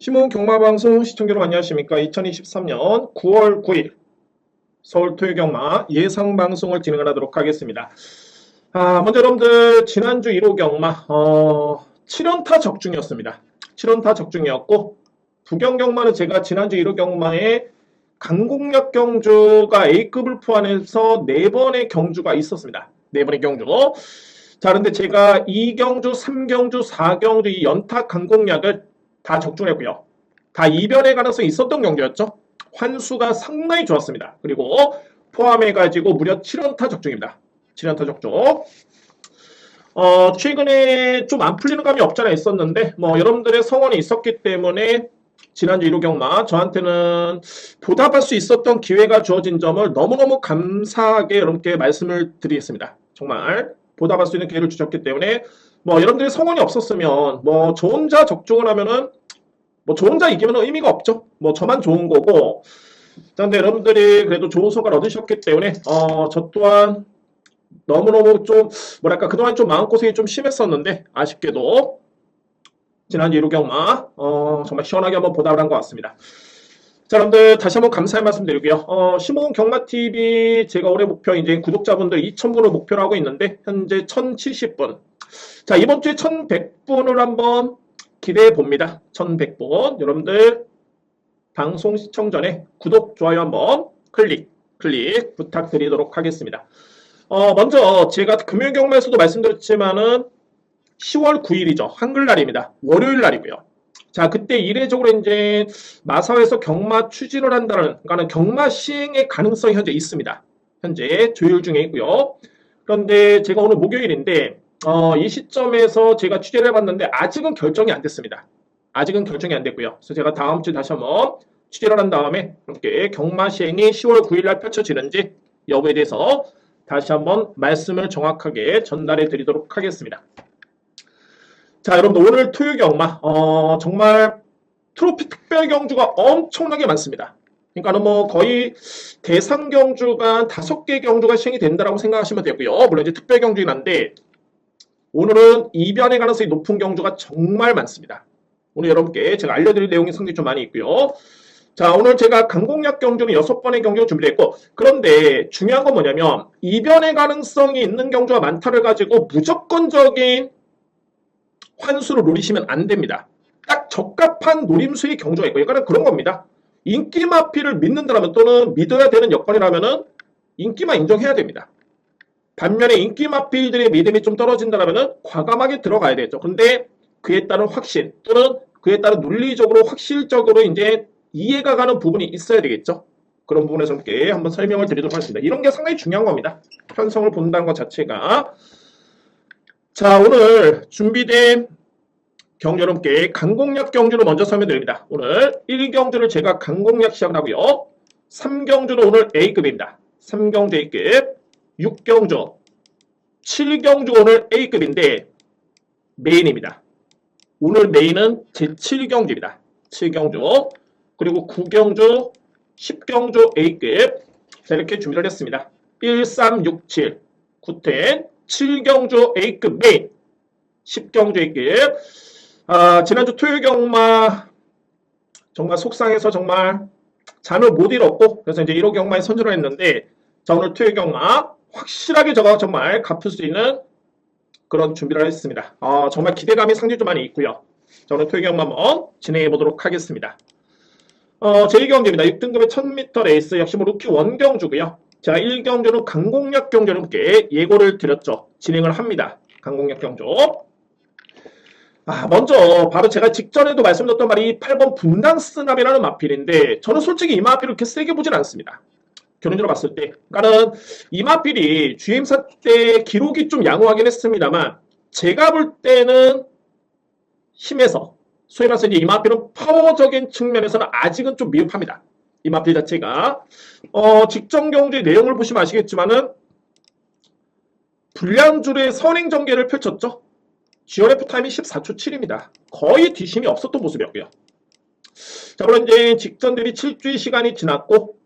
신문 경마방송 시청자 여러분 안녕하십니까. 2023년 9월 9일 서울 토요경마 예상방송을 진행을 하도록 하겠습니다. 먼저 여러분들 지난주 1호 경마 7연타 적중이었습니다. 7연타 적중이었고 부경경마는 제가 지난주 1호 경마에 강공략 경주가 A급을 포함해서 4번의 경주가 있었습니다. 4번의 경주. 자, 그런데 제가 2경주, 3경주, 4경주 이 연타 강공략을 다 적중했고요. 다 이변의 가능성이 있었던 경기였죠. 환수가 상당히 좋았습니다. 그리고 포함해가지고 무려 7연타 적중입니다. 7연타 적중. 최근에 좀 안 풀리는 감이 없잖아 있었는데 여러분들의 성원이 있었기 때문에 지난주 1호 경마 저한테는 보답할 수 있었던 기회가 주어진 점을 너무너무 감사하게 여러분께 말씀을 드리겠습니다. 정말 보답할 수 있는 기회를 주셨기 때문에 여러분들의 성원이 없었으면 저 혼자 적중을 하면은 저 혼자 이기면 의미가 없죠. 저만 좋은 거고. 그런데 여러분들이 그래도 좋은 성과를 얻으셨기 때문에 저 또한 너무너무 좀 뭐랄까 그동안 좀 마음고생이 좀 심했었는데 아쉽게도 지난주 1호 경마 정말 시원하게 한번 보답을 한 것 같습니다. 자, 여러분들 다시 한번 감사의 말씀 드리고요. 신문 경마TV 제가 올해 목표 이제 구독자분들 2,000분을 목표로 하고 있는데 현재 1,070분. 자, 이번 주에 1,100분을 한번 기대해 봅니다. 1,100분. 여러분들 방송 시청 전에 구독, 좋아요 한번 클릭 부탁드리도록 하겠습니다. 먼저 제가 금요일 경마에서도 말씀드렸지만은 10월 9일이죠. 한글날입니다. 월요일 날이고요. 자, 그때 이례적으로 이제 마사회에서 경마 추진을 한다는, 그러니까 경마 시행의 가능성이 현재 있습니다. 현재 조율 중에 있고요. 그런데 제가 오늘 목요일인데, 이 시점에서 제가 취재를 해봤는데, 아직은 결정이 안 됐습니다. 아직은 결정이 안 됐고요. 그래서 제가 다음 주에 다시 한번 취재를 한 다음에, 이렇게 경마 시행이 10월 9일 날 펼쳐지는지 여부에 대해서 다시 한번 말씀을 정확하게 전달해 드리도록 하겠습니다. 자, 여러분들 오늘 토요 경마 정말 트로피 특별 경주가 엄청나게 많습니다. 그러니까 거의 대상 경주가 5개 경주가 시행이 된다라고 생각하시면 되고요. 물론 이제 특별 경주긴 한데 오늘은 이변의 가능성이 높은 경주가 정말 많습니다. 오늘 여러분께 제가 알려드릴 내용이 상당히 좀 많이 있고요. 자, 오늘 제가 강공략 경주는 6번의 경주를 준비했고, 그런데 중요한 건 뭐냐면 이변의 가능성이 있는 경주가 많다를 가지고 무조건적인 환수를 노리시면 안 됩니다. 딱 적합한 노림수의 경주가 있고, 이거는 그런 겁니다. 인기 마피를 믿는다면 또는 믿어야 되는 여건이라면은 인기만 인정해야 됩니다. 반면에 인기 마피들의 믿음이 좀 떨어진다면은 과감하게 들어가야 되죠. 근데 그에 따른 확신 또는 그에 따른 논리적으로 확실적으로 이제 이해가 가는 부분이 있어야 되겠죠. 그런 부분에서 함께 한번 설명을 드리도록 하겠습니다. 이런 게 상당히 중요한 겁니다. 편성을 본다는 것 자체가. 자, 오늘 준비된 경주 여러분께 강공략 경주를 먼저 설명드립니다. 오늘 1경주를 제가 강공략 시작을 하고요. 3경주는 오늘 A급입니다. 3경주 A급, 6경주, 7경주가 오늘 A급인데 메인입니다. 오늘 메인은 제7경주입니다. 7경주, 그리고 9경주, 10경주 A급. 자, 이렇게 준비를 했습니다. 1, 3, 6, 7, 9텐, 7경주 A급 메인, 10경주 A급. 지난주 토요일 경마 정말 속상해서 정말 잠을 못 잃었고, 그래서 이제 1호 경마에 선전을 했는데, 자, 오늘 토요일 경마 확실하게 저가 정말 갚을 수 있는 그런 준비를 했습니다. 정말 기대감이 상당히 좀 많이 있고요. 자, 오늘 토요일 경마 한번 진행해 보도록 하겠습니다. 제2경주입니다. 6등급의 1000m 레이스 역시 루키 원경주고요. 자, 1경주는 강공략 경주 여러분께 예고를 드렸죠. 진행을 합니다. 강공략 경주. 먼저 바로 제가 직전에도 말씀드렸던 말이 8번 분당스남이라는 마필인데 저는 솔직히 이 마필을 그렇게 세게 보진 않습니다. 결론적으로 봤을 때. 그러니까는 이 마필이 GM사 때 기록이 좀 양호하긴 했습니다만 제가 볼 때는 힘에서 소위 말해서 이제 이 마필은 파워적인 측면에서는 아직은 좀 미흡합니다. 이 마필 자체가 직전 경주의 내용을 보시면 아시겠지만은 불량줄의 선행전개를 펼쳤죠. GRF 타임이 14초 7입니다. 거의 뒤심이 없었던 모습이었고요. 자, 그럼 이제 직전 대비 7주의 시간이 지났고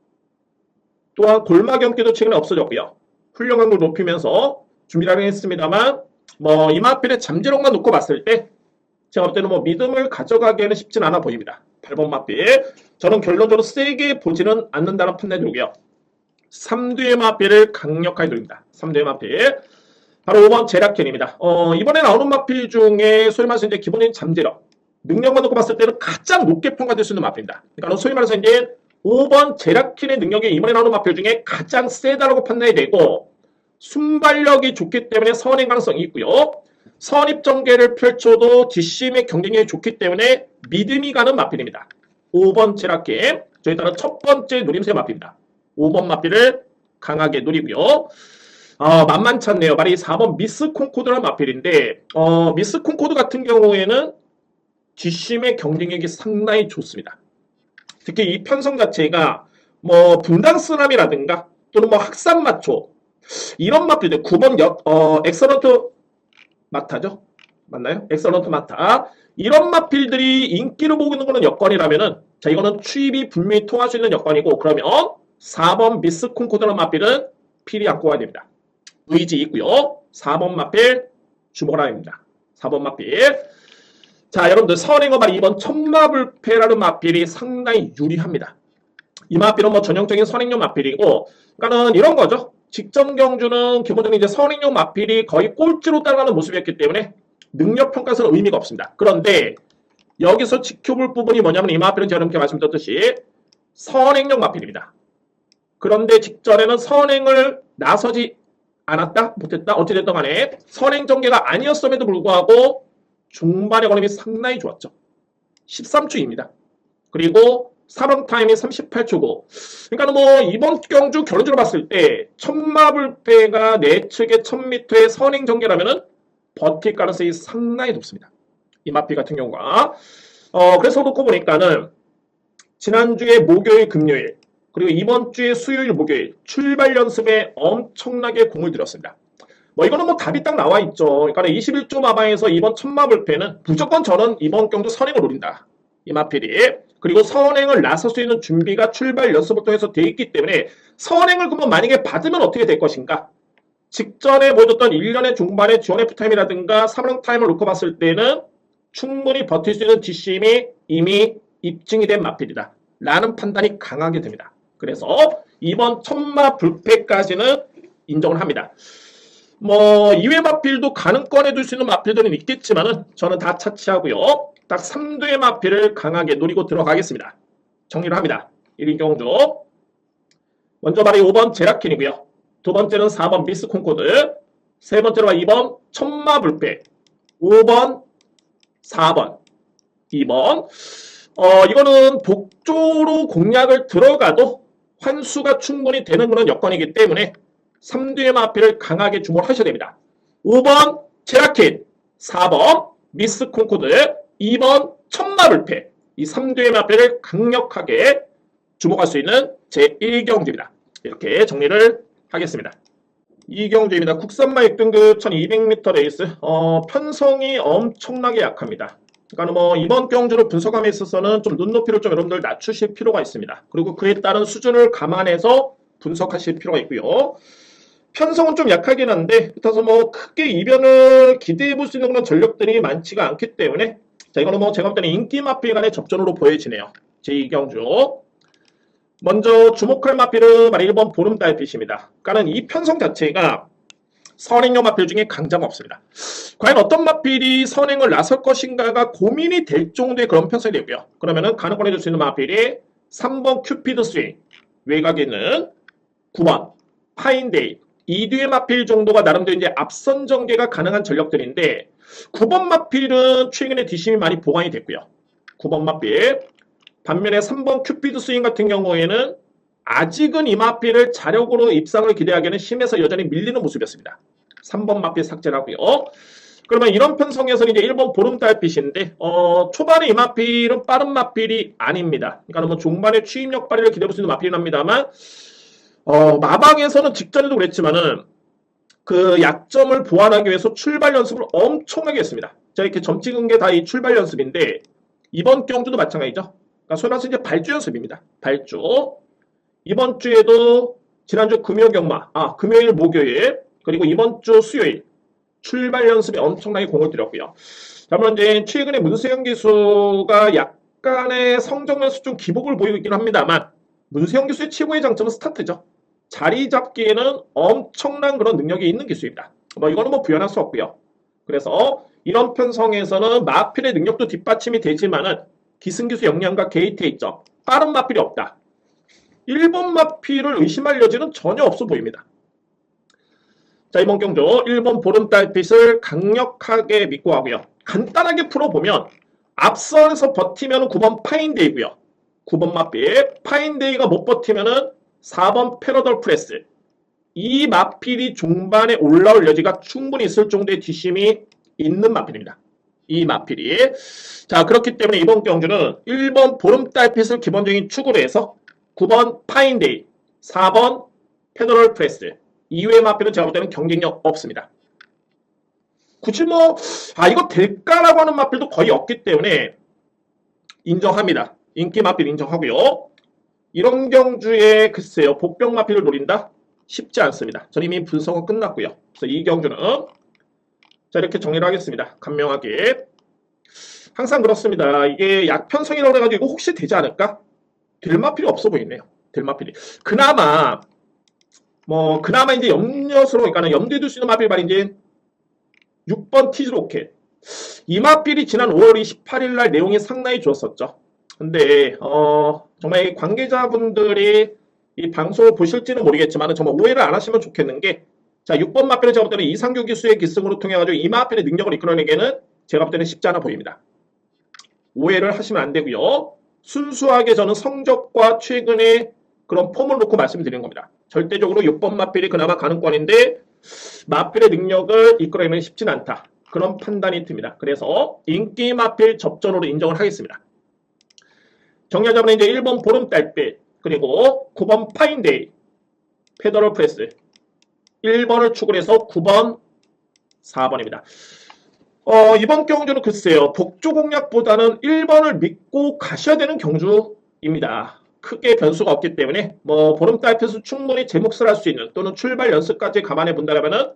또한 골막 연기도 최근에 없어졌고요. 훈련강도를 높이면서 준비를 하긴 했습니다만 이 마필의 잠재력만 놓고 봤을 때 제가 볼 때는 뭐 믿음을 가져가기에는 쉽진 않아 보입니다. 8번 마필. 저는 결론적으로 세게 보지는 않는다는 판단이 들고요. 3두의 마필을 강력하게 누립니다. 3두의 마필. 바로 5번 제라켄입니다. 이번에 나오는 마필 중에 소위 말해서 이제 기본적인 잠재력, 능력만 놓고 봤을 때는 가장 높게 평가될 수 있는 마필입니다. 그러니까 소위 말해서 이제 5번 제라켄의 능력이 이번에 나오는 마필 중에 가장 세다라고 판단이 되고 순발력이 좋기 때문에 선행 가능성이 있고요. 선입전개를 펼쳐도 뒷심의 경쟁력이 좋기 때문에 믿음이 가는 마필입니다. 5번 제라켄. 저에 따라 첫 번째 누림새 마필입니다. 5번 마필을 강하게 누리고요. 만만치 않네요. 말이 4번 미스 콩코드라는 마필인데 미스 콩코드 같은 경우에는 뒷심의 경쟁력이 상당히 좋습니다. 특히 이 편성 자체가 뭐 분당 쓰나미라든가 또는 뭐 학산 마초 이런 마필들 9번 엑설런트 마타죠? 맞나요? 엑설런트 마타 이런 마필들이 인기를 보고 있는 거는 여건이라면은 자 이거는 추입이 분명히 통할 수 있는 여건이고 그러면 4번 미스 콩코드라는 마필은 필히 안고 가야 됩니다. 의지 있고요. 4번 마필 주목을 하야 됩니다. 4번 마필. 자, 여러분들 선행어 말 2번 천마불패라는 마필이 상당히 유리합니다. 이 마필은 뭐 전형적인 선행용 마필이고, 그러니까는 이런 거죠. 직전 경주는 기본적으로 이제 선행용 마필이 거의 꼴찌로 따라가는 모습이었기 때문에 능력 평가에서는 의미가 없습니다. 그런데 여기서 지켜볼 부분이 뭐냐면 이 마필은 제가 이렇게 말씀드렸듯이 선행용 마필입니다. 그런데 직전에는 선행을 나서지 않았다? 못했다? 어찌됐든 간에 선행 전개가 아니었음에도 불구하고 중반의 걸음이 상당히 좋았죠. 13초입니다. 그리고 사방 타임이 38초고 그러니까 뭐 이번 경주 결론적으로 봤을 때 천마불패가 내측의 1000m의 선행 전개라면은 버틸 가능성이 상당히 높습니다. 이 마필 같은 경우가 그래서 놓고 보니까는 지난주에 목요일 금요일 그리고 이번 주에 수요일 목요일 출발 연습에 엄청나게 공을 들였습니다. 뭐 이거는 뭐 답이 딱 나와 있죠. 그러니까 21조 마방에서 이번 천마불패는 무조건 저는 이번 경주 선행을 노린다. 이 마필이. 그리고 선행을 나설 수 있는 준비가 출발 연습을 통해서 돼 있기 때문에 선행을 그러면 만약에 받으면 어떻게 될 것인가? 직전에 보여줬던 1년의 중반의 지원 F타임이라든가 3령 타임을 놓고 봤을 때는 충분히 버틸 수 있는 뒷심이 이미 입증이 된 마필이다. 라는 판단이 강하게 됩니다. 그래서 이번 천마불패까지는 인정을 합니다. 뭐 이외 마필도 가능 꺼내둘 수 있는 마필들은 있겠지만은 저는 다 차치하고요. 딱 3두의 마필을 강하게 노리고 들어가겠습니다. 정리를 합니다. 1위 경주 먼저 말이 5번 제라켄이고요. 두 번째는 4번 미스 콩코드 세 번째로 2번 천마불패 5번 4번 2번 이거는 복조로 공략을 들어가도 환수가 충분히 되는 그런 여건이기 때문에 3두의 마필을 강하게 주목을 하셔야 됩니다. 5번 제라켄, 4번 미스 콩코드, 2번 천마불패 이 3두의 마필을 강력하게 주목할 수 있는 제1경주입니다. 이렇게 정리를 하겠습니다. 2경주입니다. 국산마 6등급 1200m 레이스 편성이 엄청나게 약합니다. 그러니까 뭐 이번 경주를 분석함에 있어서는 좀 눈높이를 좀 여러분들 낮추실 필요가 있습니다. 그리고 그에 따른 수준을 감안해서 분석하실 필요가 있고요. 편성은 좀 약하긴 한데 그래서 뭐 크게 이변을 기대해 볼 수 있는 그런 전력들이 많지가 않기 때문에 자 이거는 뭐 제가 볼 때는 인기 마필 간의 접전으로 보여지네요. 제2경주 먼저 주목할 마필은 1번 보름달빛입니다. 그러니까 이 편성 자체가 선행용 마필 중에 강자가 없습니다. 과연 어떤 마필이 선행을 나설 것인가가 고민이 될 정도의 그런 편성이 되고요. 그러면은 가능 꺼내줄 수 있는 마필이 3번 큐피드 스윙, 외곽에 있는 9번 파인데이, 2두의 마필 정도가 나름대로 이제 앞선 전개가 가능한 전력들인데 9번 마필은 최근에 뒷심이 많이 보강이 됐고요. 9번 마필 반면에 3번 큐피드 스윙 같은 경우에는 아직은 이 마필을 자력으로 입상을 기대하기에는 심해서 여전히 밀리는 모습이었습니다. 3번 마필 삭제를 하고요. 그러면 이런 편성에서는 이제 1번 보름달빛인데 초반에 이 마필은 빠른 마필이 아닙니다. 그러니까 뭐 중반에 추임력 발휘를 기대할 수 있는 마필은 합니다만 마방에서는 직전에도 그랬지만은 그 약점을 보완하기 위해서 출발 연습을 엄청나게 했습니다. 자 이렇게 점 찍은 게 다 이 출발 연습인데 이번 경주도 마찬가지죠. 그러니까 소위 말해서 이제 발주 연습입니다. 발주. 이번 주에도 지난주 금요일 목요일 그리고 이번 주 수요일 출발 연습에 엄청나게 공을 들였고요. 자, 물론 이제 최근에 문세영 기수가 약간의 성적면에서 좀 기복을 보이고 있긴 합니다만 문세영 기수의 최고의 장점은 스타트죠. 자리 잡기에는 엄청난 그런 능력이 있는 기수입니다. 뭐 이거는 뭐 부연할 수 없고요. 그래서 이런 편성에서는 마필의 능력도 뒷받침이 되지만은 기승기수 역량과 게이트의 점 빠른 마필이 없다. 1번 마필을 의심할 여지는 전혀 없어 보입니다. 자, 이번 경주 1번 보름달빛을 강력하게 믿고 가고요. 간단하게 풀어보면 앞선에서 버티면 9번 파인데이고요. 9번 마필 파인데이가 못 버티면 4번 패러덜 프레스. 이 마필이 중반에 올라올 여지가 충분히 있을 정도의 뒷심이 있는 마필입니다. 이 마필이. 자, 그렇기 때문에 이번 경주는 1번 보름달빛을 기본적인 축으로 해서 9번 파인데이, 4번 패러덜 프레스. 이외의 마필은 제가 볼 때는 경쟁력 없습니다. 굳이 뭐 이거 될까라고 하는 마필도 거의 없기 때문에 인정합니다. 인기 마필 인정하고요. 이런 경주에 글쎄요 복병 마필을 노린다? 쉽지 않습니다. 전 이미 분석은 끝났고요. 그래서 이 경주는 자 이렇게 정리를 하겠습니다. 간명하게 항상 그렇습니다. 이게 약편성이라고 해가지고 혹시 되지 않을까? 될 마필이 없어 보이네요. 될 마필이 그나마 이제 염려스러워, 그러니까 염두에 둘 수 있는 마필 말인지 6번 티즈 로켓. 이 마필이 지난 5월 28일 날 내용이 상당히 좋았었죠. 근데, 정말 관계자분들이 이 방송을 보실지는 모르겠지만 정말 오해를 안 하시면 좋겠는 게, 자, 6번 마필을 제가 볼 때는 이상규 기수의 기승으로 통해가지고 이 마필의 능력을 이끌어내기에는 제가 볼 때는 쉽지 않아 보입니다. 오해를 하시면 안 되고요. 순수하게 저는 성적과 최근의 그런 폼을 놓고 말씀드리는 겁니다. 절대적으로 6번 마필이 그나마 가능권인데 마필의 능력을 이끌어내면 쉽진 않다. 그런 판단이 듭니다. 그래서 인기 마필 접전으로 인정을 하겠습니다. 정리하자면 이제 1번 보름달빛 그리고 9번 파인데이 페더럴 프레스 1번을 축을 해서 9번 4번입니다. 이번 경주는 글쎄요. 복조 공략보다는 1번을 믿고 가셔야 되는 경주입니다. 크게 변수가 없기 때문에 보름달빛을 충분히 제 몫을 할 수 있는 또는 출발 연습까지 감안해 본다면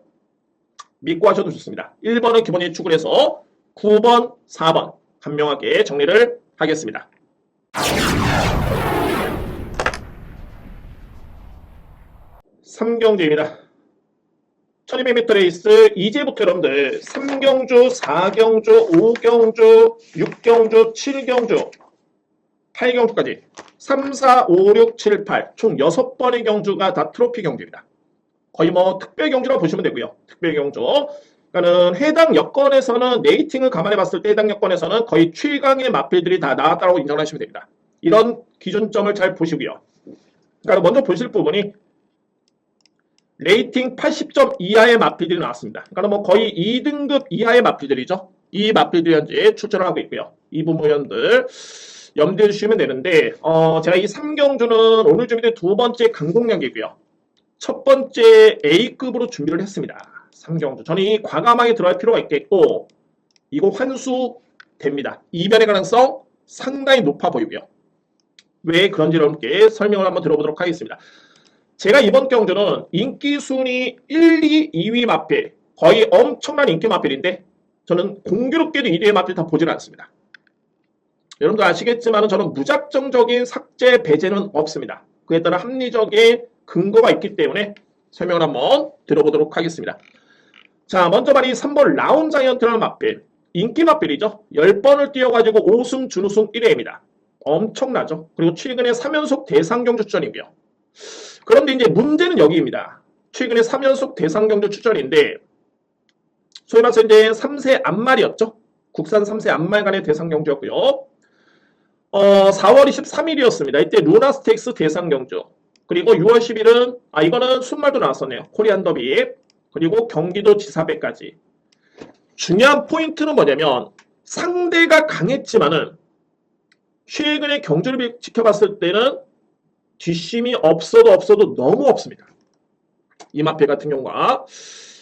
믿고 하셔도 좋습니다. 1번은 기본적인 축을 해서 9번, 4번 간명하게 정리를 하겠습니다. 3경주입니다. 1200m 레이스 이제부터 여러분들 3경주, 4경주, 5경주, 6경주, 7경주, 8경주까지 3, 4, 5, 6, 7, 8 총 6번의 경주가 다 트로피 경주입니다. 거의 특별 경주라고 보시면 되고요. 특별 경주. 그러니까는 해당 여건에서는 레이팅을 감안해 봤을 때 해당 여건에서는 거의 최강의 마필들이 다 나왔다고 인정을 하시면 됩니다. 이런 기준점을 잘 보시고요. 그러니까 먼저 보실 부분이 레이팅 80점 이하의 마필들이 나왔습니다. 그러니까 거의 2등급 이하의 마필들이죠. 이 마필들이 현재 출전을 하고 있고요. 이 부모연들 염두에 주시면 되는데 제가 이 3경주는 오늘 준비된 두 번째 강공략이고요. 첫 번째 A급으로 준비를 했습니다. 3경주. 저는 이 과감하게 들어갈 필요가 있겠고 이거 환수됩니다. 이변의 가능성 상당히 높아 보이고요. 왜 그런지 여러분께 설명을 한번 들어보도록 하겠습니다. 제가 이번 경주는 인기 순위 1, 2, 2위 마필 거의 엄청난 인기 마필인데 저는 공교롭게도 1위의 마필 다 보지는 않습니다. 여러분도 아시겠지만 저는 무작정적인 삭제 배제는 없습니다. 그에 따라 합리적인 근거가 있기 때문에 설명을 한번 들어보도록 하겠습니다. 자, 먼저 말이 3번 라운 자이언트라는 마필 인기 마필이죠. 10번을 뛰어가지고 5승 준우승 1회입니다. 엄청나죠. 그리고 최근에 3연속 대상경주 출전이고요. 그런데 이제 문제는 여기입니다. 최근에 3연속 대상경주 출전인데 소위 말해서 이제 3세 암말이었죠. 국산 3세 암말 간의 대상경주였고요. 4월 23일이었습니다. 이때 루나 스테이크스 대상경주. 그리고 6월 10일은 이거는 순말도 나왔었네요. 코리안 더비. 그리고 경기도 지사배까지. 중요한 포인트는 뭐냐면 상대가 강했지만은 최근의 경주를 지켜봤을 때는 뒷심이 없어도 너무 없습니다. 이 마필 같은 경우가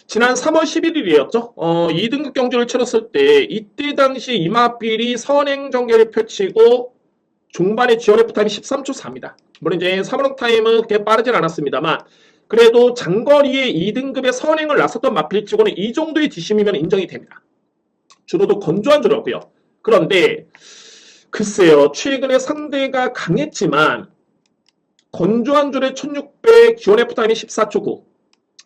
지난 3월 11일이었죠. 2등급 경주를 치렀을 때 이때 당시 이 마필이 선행전개를 펼치고 중반에 GRF 타임이 13초 4입니다. 물론 이제 3월 타임은 그렇게 빠르진 않았습니다만 그래도 장거리에 2등급의 선행을 나섰던 마필치고는 이 정도의 뒷심이면 인정이 됩니다. 주로도 건조한 주로고요. 그런데 글쎄요. 최근에 상대가 강했지만 건조한 줄의 1600 기온 F타임이 14초 9.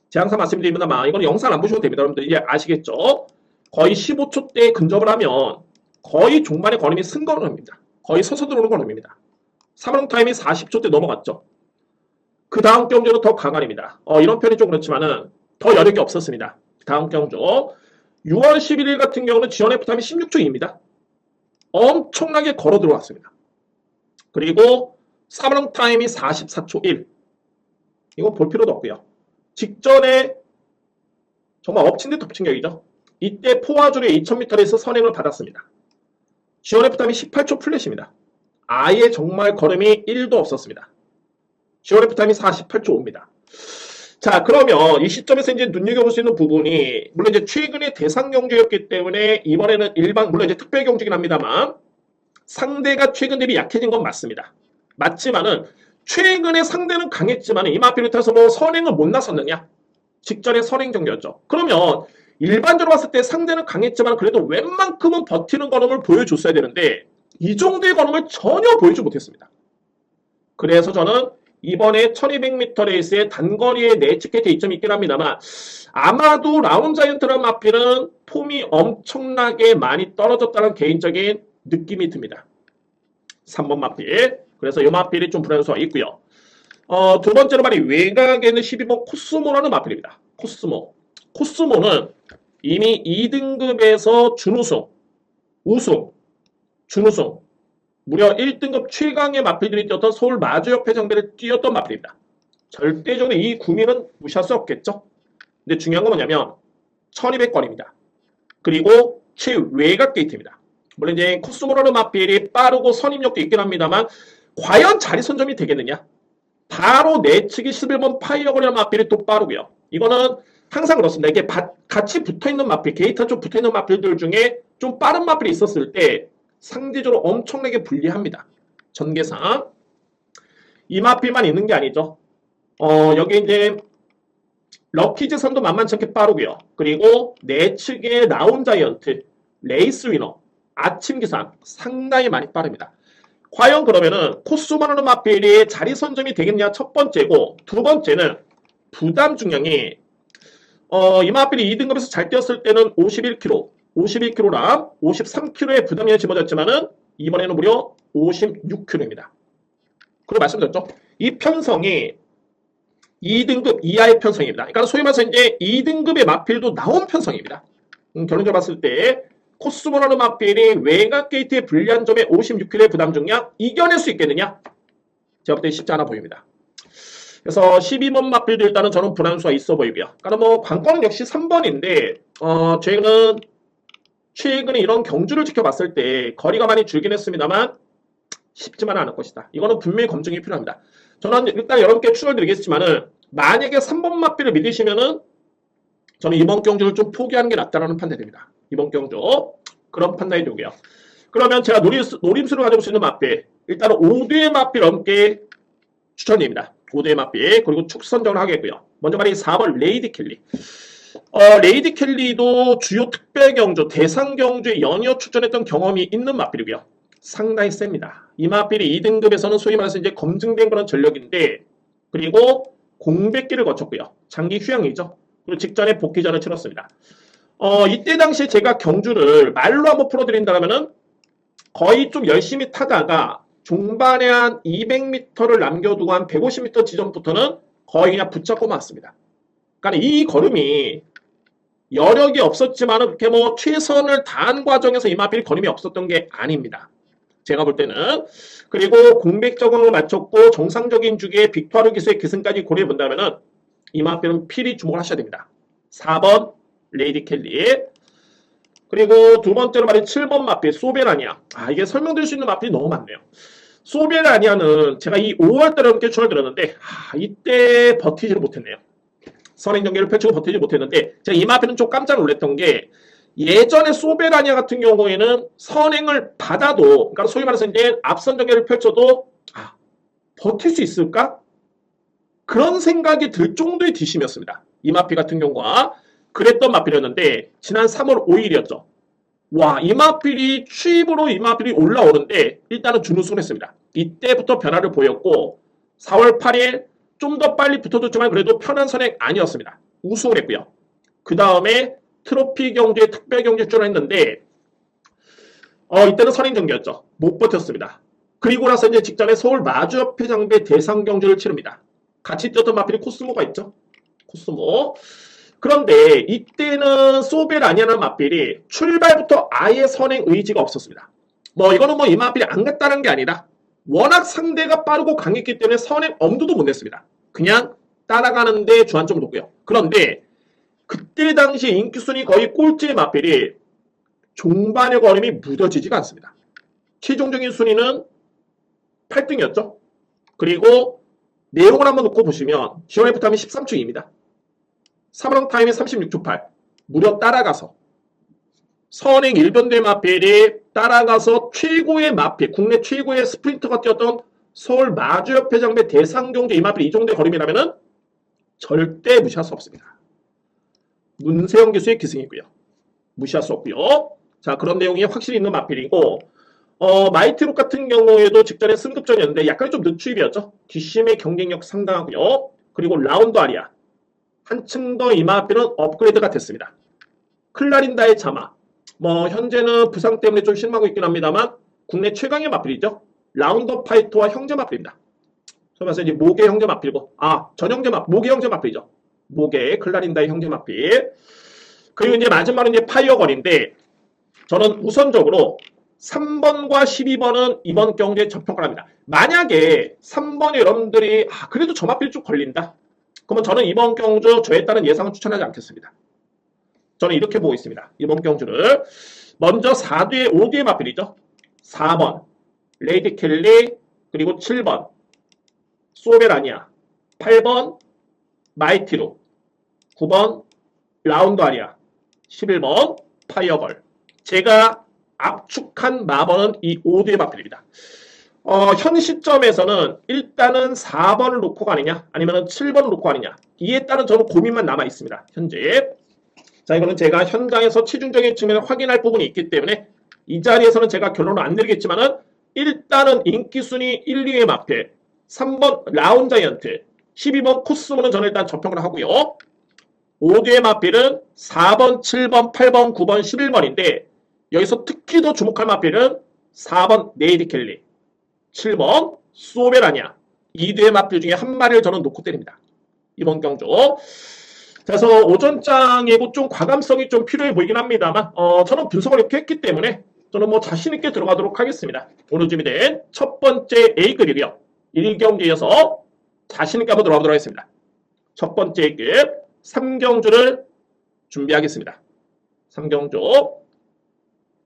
제가 항상 말씀드립니다만 이건 영상 안 보셔도 됩니다. 여러분들 이제 아시겠죠? 거의 15초대에 근접을 하면 거의 종반의 걸음이 쓴 걸음입니다. 거의 서서 들어오는 걸음입니다. 3분 타임이 40초대 넘어갔죠. 그 다음 경주는 더 강한입니다. 이런 편이 좀 그렇지만은 더 여력이 없었습니다. 다음 경주 6월 11일 같은 경우는 지원 F타임이 16초 2입니다. 엄청나게 걸어 들어왔습니다. 그리고 3분 타임이 44초 1. 이거 볼 필요도 없고요. 직전에 정말 엎친 데 덮친 격이죠. 이때 포화줄의 2000m에서 선행을 받았습니다. 지원 F타임이 18초 플랫입니다. 아예 정말 걸음이 1도 없었습니다. 지원 F타임이 48초 5입니다. 자, 그러면 이 시점에서 이제 눈여겨볼 수 있는 부분이, 물론 이제 최근에 대상 경주였기 때문에 이번에는 물론 이제 특별 경주긴 합니다만, 상대가 최근 대비 약해진 건 맞습니다. 맞지만은, 최근에 상대는 강했지만, 이마피를 타서 뭐 선행을 못 나섰느냐? 직전에 선행 경기였죠. 그러면, 일반적으로 봤을 때 상대는 강했지만, 그래도 웬만큼은 버티는 걸음을 보여줬어야 되는데, 이 정도의 걸음을 전혀 보여주지 못했습니다. 그래서 저는 이번에 1200m 레이스의 단거리의 내치켓에 이점이 있긴 합니다만 아마도 라운자이언트라는 마필은 폼이 엄청나게 많이 떨어졌다는 개인적인 느낌이 듭니다. 3번 마필. 그래서 이 마필이 좀 불안할 수가 있고요. 두 번째로 말이 외곽에는 12번 코스모라는 마필입니다. 코스모는 이미 2등급에서 준우승, 우승, 준우승, 무려 1등급 최강의 마필들이 뛰었던 서울 마주협회 장비를 뛰었던 마필입니다. 절대적으로 이 구미는 무시할 수 없겠죠. 근데 중요한 건 뭐냐면 1200거리입니다. 그리고 최외곽 게이트입니다. 물론 이제 코스모라는 마필이 빠르고 선임력도 있긴 합니다만 과연 자리 선점이 되겠느냐? 바로 내측이 11번 파이어거리라는 마필이 또 빠르고요. 이거는 항상 그렇습니다. 이게 같이 붙어있는 마필, 게이트가 좀 붙어있는 마필들 중에 좀 빠른 마필이 있었을 때 상대적으로 엄청나게 불리합니다. 전개상. 이 마필만 있는 게 아니죠. 여기 이제 럭키즈선도 만만치 않게 빠르고요. 그리고 내측의 라운자이언트, 레이스 위너, 아침 기상 상당히 많이 빠릅니다. 과연 그러면은 코스모라는 마필이 자리 선점이 되겠냐 첫 번째고 두 번째는 부담 중량이 이 마필이 2등급에서 잘 뛰었을 때는 51kg랑 53kg의 부담이 짊어졌지만은 이번에는 무려 56kg입니다. 그리고 말씀드렸죠. 이 편성이 2등급 이하의 편성입니다. 그러니까 소위 말해서 이제 2등급의 마필도 나온 편성입니다. 결론적으로 봤을 때 코스모라는 마필이 외곽 게이트의 불리한 점에 56kg의 부담 중량 이겨낼 수 있겠느냐? 제가 볼 때 쉽지 않아 보입니다. 그래서 12번 마필도 일단은 저는 불안수가 있어 보이고요. 그러니까 뭐 관건은 역시 3번인데 저희는 최근에 이런 경주를 지켜봤을 때 거리가 많이 줄긴 했습니다만 쉽지만은 않을 것이다. 이거는 분명히 검증이 필요합니다. 저는 일단 여러분께 추천을 드리겠지만은 만약에 3번 마필을 믿으시면은 저는 이번 경주를 좀 포기하는 게 낫다라는 판단이 됩니다. 이번 경주 그런 판단이 되고요. 그러면 제가 노림수를 가지고 수 있는 마필 일단은 5대의 마필 넘게 추천드립니다. 5대의 마필 그리고 축선정을 하겠고요. 먼저 말이 4번 레이디 켈리. 레이디 켈리도 주요 특별 경주, 대상 경주에 연이어 출전했던 경험이 있는 마필이고요. 상당히 셉니다. 이 마필이 2등급에서는 소위 말해서 이제 검증된 그런 전력인데, 그리고 공백기를 거쳤고요. 장기 휴양이죠. 그리고 직전에 복귀전을 치렀습니다. 이때 당시에 제가 경주를 말로 한번 풀어드린다면은 거의 좀 열심히 타다가 종반에 한 200m를 남겨두고 한 150m 지점부터는 거의 그냥 붙잡고 맞습니다. 그러니까 이 걸음이 여력이 없었지만 그렇게 뭐 최선을 다한 과정에서 이 마필이 걸음이 없었던 게 아닙니다. 제가 볼 때는. 그리고 공백 적응을 마쳤고 정상적인 주기에 빅토르 기수의 기승까지 고려해 본다면은 이 마필은 필히 주목을 하셔야 됩니다. 4번 레이디 켈리. 그리고 두 번째로 말인 7번 마필 소베라니아. 이게 설명드릴 수 있는 마필이 너무 많네요. 소베라니아는 제가 이 5월달에 함께 추천을 드렸는데 이때 버티지를 못했네요. 선행 경기를 펼치고 버티지 못했는데 제가 이 마필은 좀 깜짝 놀랐던 게 예전에 소베라니아 같은 경우에는 선행을 받아도 그러니까 소위 말해서 이제 앞선 경기를 펼쳐도 버틸 수 있을까? 그런 생각이 들 정도의 뒷심이었습니다. 이 마필 같은 경우가 그랬던 마필이었는데 지난 3월 5일이었죠. 와, 이 마필이 추입으로 이 마필이 올라오는데 일단은 준우승을 했습니다. 이때부터 변화를 보였고 4월 8일 좀 더 빨리 붙어줬지만 그래도 편한 선행 아니었습니다. 우승을 했고요. 그 다음에 트로피 경주에 특별 경주에 출연했는데 이때는 선행 경기였죠. 못 버텼습니다. 그리고 나서 이제 직전에 서울 마주협회장배 대상 경주를 치릅니다. 같이 뛰었던 마필이 코스모가 있죠. 코스모. 그런데 이때는 소베라니아는 마필이 출발부터 아예 선행 의지가 없었습니다. 이거는 이 마필이 안 갔다는 게 아니라 워낙 상대가 빠르고 강했기 때문에 선행 엄두도 못 냈습니다. 그냥 따라가는데 주안점을 뒀고요. 그런데 그때 당시 인기순위 거의 꼴찌의 마필이 종반의 걸음이 무뎌지지가 않습니다. 최종적인 순위는 8등이었죠. 그리고 내용을 한번 놓고 보시면 기원F 타임이 13초 2입니다. 사브랑 타임이 36초 8. 무려 따라가서 선행 일변대 마필이 따라가서 최고의 마필, 국내 최고의 스프린터가 뛰었던 서울 마주협회장배 대상경주 이 마필 이 정도의 걸음이라면 절대 무시할 수 없습니다. 문세영 교수의 기승이고요. 무시할 수 없고요. 자, 그런 내용이 확실히 있는 마필이고 마이티록 같은 경우에도 직전에 승급전이었는데 약간 좀 늦추입이었죠. 뒷심의 경쟁력 상당하고요. 그리고 라운드 아리아 한층 더 이 마필은 업그레이드가 됐습니다. 클라린다의 자마 현재는 부상 때문에 좀 실망하고 있긴 합니다만 국내 최강의 마필이죠. 라운더 파이터와 형제 마필입니다. 그래서 이제 모계 형제 마필고 모계 형제 마필이죠. 모계 클라린다의 형제 마필. 그리고 이제 마지막은 이제 파이어건인데 저는 우선적으로 3번과 12번은 이번 경주에 접평을 합니다. 만약에 3번이 여러분들이 그래도 저 마필 좀 걸린다. 그러면 저는 이번 경주 저에 따른 예상은 추천하지 않겠습니다. 저는 이렇게 보고 있습니다. 이번 경주를 먼저 4뒤에 5뒤의 마필이죠. 4번 레이디 켈리 그리고 7번 소베라니아 8번 마이티로 9번 라운드 아리아 11번 파이어걸 제가 압축한 마번은 이 5뒤의 마필입니다. 현 시점에서는 일단은 4번을 놓고 가느냐 아니면 7번을 놓고 가느냐 이에 따른 저는 고민만 남아 있습니다. 현재 자 이거는 제가 현장에서 최종적인 측면을 확인할 부분이 있기 때문에 이 자리에서는 제가 결론을 안 내리겠지만은 일단은 인기순위 1, 2의 마필 3번 라운자이언트 12번 코스모는 저는 일단 접평을 하고요. 5뒤의 마필은 4번, 7번, 8번, 9번, 11번인데 여기서 특히 더 주목할 마필은 4번 네이디 켈리 7번 소베라니아 2뒤의 마필 중에 한 마리를 저는 놓고 때립니다. 이번 경주 그래서 오전장이고 좀 과감성이 좀 필요해 보이긴 합니다만 저는 분석을 이렇게 했기 때문에 저는 자신있게 들어가도록 하겠습니다. 오늘 준비된 첫 번째 A급이고요. 1경기에서 자신있게 한번 들어가도록 하겠습니다. 첫 번째 A급 3경주를 준비하겠습니다. 3경주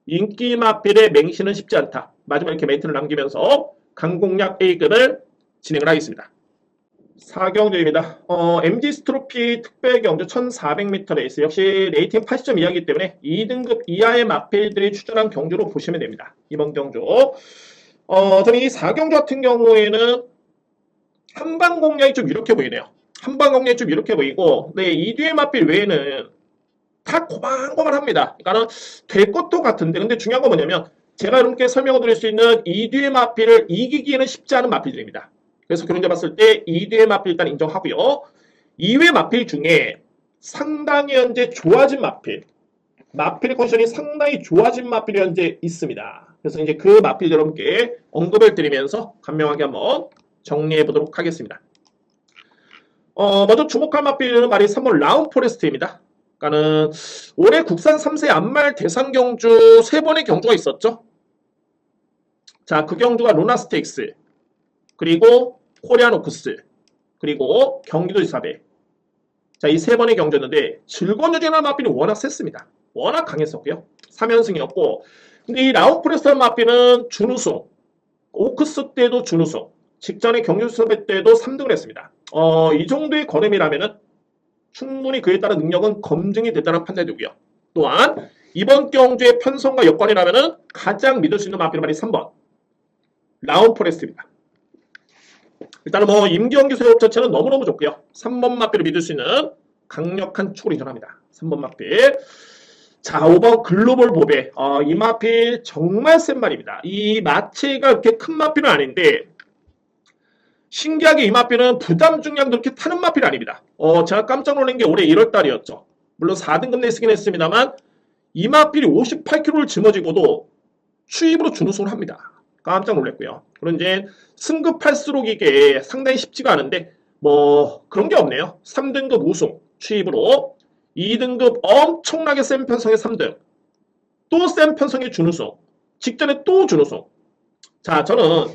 인기 마필의 맹신은 쉽지 않다. 마지막 이렇게 멘트를 남기면서 강공략 A급을 진행을 하겠습니다. 4경주입니다. MGS 트로피 특별 경주 1400m 레이스 역시 레이팅 80점 이하이기 때문에 2등급 이하의 마필들이 출전한 경주로 보시면 됩니다. 이번 경주 저는 이 4경주 같은 경우에는 한방 공략이 좀 이렇게 보이네요. 한방 공략이 좀 이렇게 보이고 이 뒤의 마필 외에는 다 고만고만합니다. 그러니까는 될 것도 같은데 근데 중요한 건 뭐냐면 제가 여러분께 설명을 드릴 수 있는 이 뒤의 마필을 이기기에는 쉽지 않은 마필들입니다. 그래서 그런 점 봤을 때 2뒤의 마필 일단 인정하고요. 2회 마필 중에 상당히 현재 좋아진 마필의 컨디션이 상당히 좋아진 마필이 현재 있습니다. 그래서 이제 그 마필 여러분께 언급을 드리면서 간명하게 한번 정리해 보도록 하겠습니다. 먼저 주목할 마필은 말이 3번 라운 포레스트입니다. 그러니까는 올해 국산 3세 안말 대상 경주 3번의 경주가 있었죠. 자, 그 경주가 루나 스테이크스 그리고 코리안 오크스 그리고 경기도 이사배 자, 이 3번의 경주였는데 즐거운 여전한 마필이 워낙 셌습니다. 워낙 강했었고요. 3연승이었고 근데 이 라운 포레스트 마필은 준우승 오크스 때도 준우승 직전에 경기도 이사배 때도 3등을 했습니다. 이 정도의 걸음이라면은 충분히 그에 따른 능력은 검증이 됐다는 판단이 되고요. 또한 이번 경주의 편성과 여건이라면은 가장 믿을 수 있는 마필 말이 3번 라운 포레스트입니다. 일단은 뭐 임경규 소속 자체는 너무너무 좋고요. 3번 마필을 믿을 수 있는 강력한 축으로 인정합니다. 3번 마필. 자, 5번 글로벌 보배. 이 마필 정말 센 말입니다. 이 마체가 그렇게 큰 마필은 아닌데 신기하게 이 마필은 부담 중량도 그렇게 타는 마필이 아닙니다. 제가 깜짝 놀란 게 올해 1월 달이었죠. 물론 4등급 내쓰긴 했습니다만 이 마필이 58kg를 짊어지고도 추입으로 준우승을 합니다. 깜짝 놀랐고요. 그리고 이제 승급할수록 이게 상당히 쉽지가 않은데 뭐 그런 게 없네요. 3등급 우승 추입으로 2등급 엄청나게 센 편성의 3등 또 센 편성의 준우승 직전에 또 준우승. 자, 저는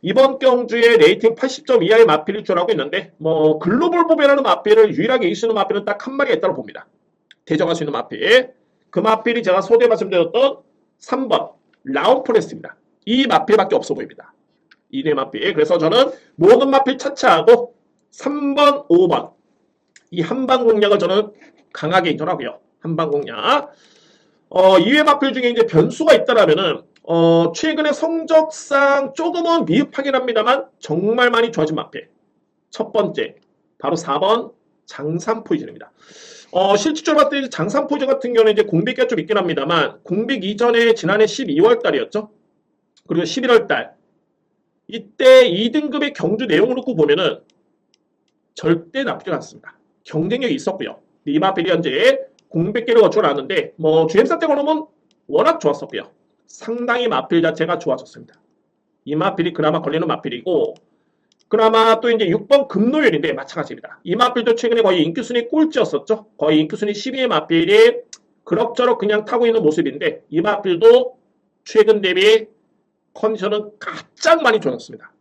이번 경주에 레이팅 80점 이하의 마필일 줄 알고 있는데 뭐 글로벌 보배라는 마필을 유일하게 이길 수 있는 마필은 딱 한 마리가 있다고 봅니다. 대적할 수 있는 마필. 그 마필이 제가 소대 말씀드렸던 3번 라운 포레스트입니다. 이 마필밖에 없어 보입니다. 이대 마필. 그래서 저는 모든 마필 차치하고 3번, 5번 이 한방 공략을 저는 강하게 인정하고요. 한방 공략. 이외 마필 중에 이제 변수가 있다라면은 최근에 성적상 조금은 미흡하긴 합니다만 정말 많이 좋아진 마필. 첫 번째 바로 4번 장산 포지션입니다. 실질적으로 봤을 때 장산 포지션 같은 경우는 이제 공백기가 좀 있긴 합니다만 공백 이전에 지난해 12월 달이었죠. 그리고 11월 달 이때 2등급의 경주 내용을 놓고 보면은 절대 나쁘지 않습니다. 경쟁력이 있었고요. 이 마필이 현재 공백기를 거쳐 나왔는데 뭐 GM사 때 걸으면 워낙 좋았었고요. 상당히 마필 자체가 좋아졌습니다. 이 마필이 그나마 걸리는 마필이고 그나마 또 이제 6번 금노열인데 마찬가지입니다. 이 마필도 최근에 거의 인기순위 꼴찌였었죠. 거의 인기순위 10위의 마필이 그럭저럭 그냥 타고 있는 모습인데 이 마필도 최근 대비 컨디션은 가장 많이 좋아졌습니다.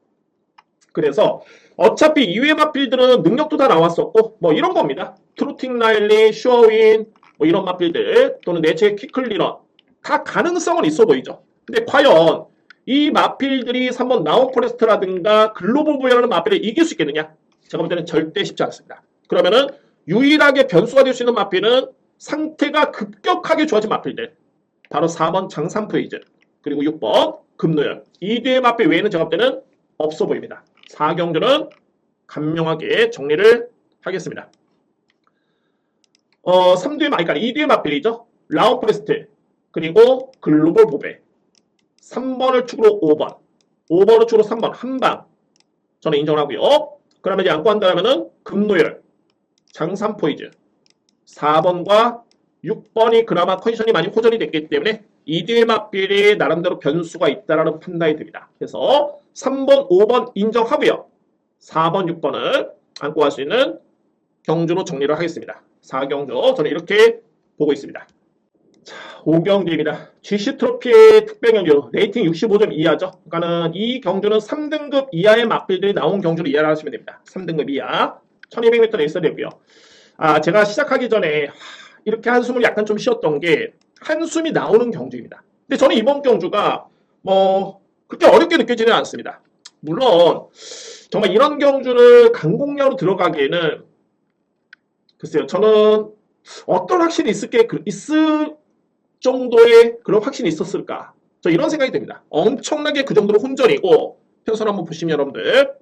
그래서 어차피 이외의 마필들은 능력도 다 나왔었고 뭐 이런 겁니다. 트루팅 라일리, 슈어윈 뭐 이런 마필들 또는 내체 키클리런 다 가능성은 있어 보이죠. 근데 과연 이 마필들이 3번 나온 포레스트라든가 글로벌 보이라는 마필을 이길 수 있겠느냐? 제가 볼 때는 절대 쉽지 않습니다. 그러면은 유일하게 변수가 될 수 있는 마필은 상태가 급격하게 좋아진 마필들. 바로 4번 장산프이즈 그리고 6번 금노열. 이 뒤의 마필 외에는 제가 볼 때는 없어 보입니다. 4경주는 간명하게 정리를 하겠습니다. 3뒤의 그러니까 2뒤의 마필이죠. 라운 포레스트 그리고 글로벌 보배 3번을 축으로 5번 5번을 축으로 3번 한방 저는 인정하고요. 그러면 이제 안고 한다면은 금노열 장산포이즈 4번과 6번이 그나마 컨디션이 많이 호전이 됐기 때문에 2뒤의 마필이 나름대로 변수가 있다라는 판단이 듭니다. 그래서 3번, 5번 인정하고요. 4번, 6번을 안고 갈 수 있는 경주로 정리를 하겠습니다. 4경주 저는 이렇게 보고 있습니다. 자, 5경주입니다. GC 트로피의 특별 경주 레이팅 65점 이하죠. 그러니까는 이 경주는 3등급 이하의 마필들이 나온 경주로 이해를 하시면 됩니다. 3등급 이하 1200m 레이스 되고요. 제가 시작하기 전에 이렇게 한숨을 약간 좀 쉬었던 게 한숨이 나오는 경주입니다. 근데 저는 이번 경주가 뭐 그렇게 어렵게 느껴지는 않습니다. 물론 정말 이런 경주를 강공략으로 들어가기에는 글쎄요. 저는 어떤 확신이 있을 정도의 그런 확신이 있었을까? 저 이런 생각이 듭니다. 엄청나게 그 정도로 혼전이고 편선 한번 보시면 여러분들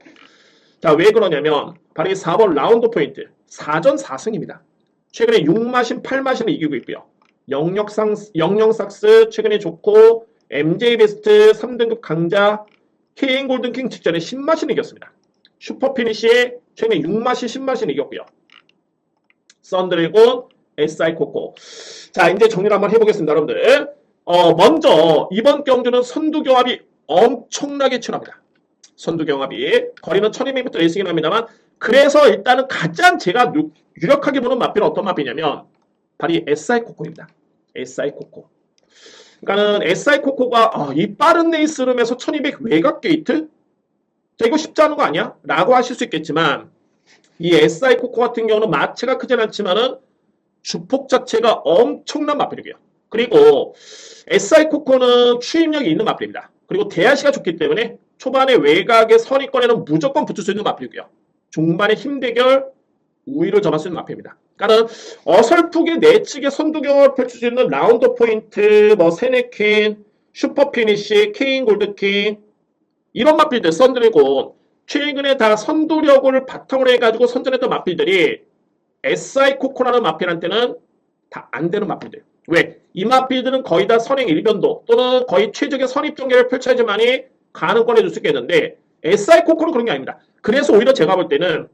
자, 왜 그러냐면 바로 이 4번 라운드 포인트 4전 4승입니다. 최근에 6마신 8마신을 이기고 있고요. 영영삭스 최근에 좋고 MJ 베스트 3등급 강자 KN 골든킹 직전에 10마신 이겼습니다. 슈퍼피니시에 최근에 6마신 10마신 이겼고요. 썬드래곤 SI 코코. 자, 이제 정리를 한번 해보겠습니다, 여러분들. 먼저 이번 경주는 선두경합이 엄청나게 치열합니다. 선두경합이 거리는 1200m 레이싱이 납니다만 그래서 일단은 가장 제가 유력하게 보는 마필은 어떤 마필이냐면 바로 이 SI 코코입니다. SI 코코. 그러니까는 SI 코코가 이 빠른 레이스룸에서 1200 외곽 게이트? 자, 이거 쉽지 않은 거 아니야? 라고 하실 수 있겠지만 이 SI 코코 같은 경우는 마체가 크진 않지만은 주폭 자체가 엄청난 마필이고요. 그리고 SI 코코는 추임력이 있는 마필입니다. 그리고 대하시가 좋기 때문에 초반에 외곽의 선입권에는 무조건 붙을 수 있는 마필이고요. 중반에 힘 대결 우위를 점할 수 있는 마필입니다. 그러니까는 어설프게 내측의 선두경을 펼칠 수 있는 라운드 포인트, 뭐 세네퀸, 슈퍼피니시, 케인 골드킹 이런 마필들 썬드래곤 최근에 다 선두력을 바탕으로 해가지고 선전했던 마필들이 SI 코코라는 마필한테는 다 안 되는 마필들. 왜? 이 마필들은 거의 다 선행 일변도 또는 거의 최적의 선입 전개를 펼쳐야지만이 가능권을 줄 수 있겠는데 SI 코코는 그런 게 아닙니다. 그래서 오히려 제가 볼 때는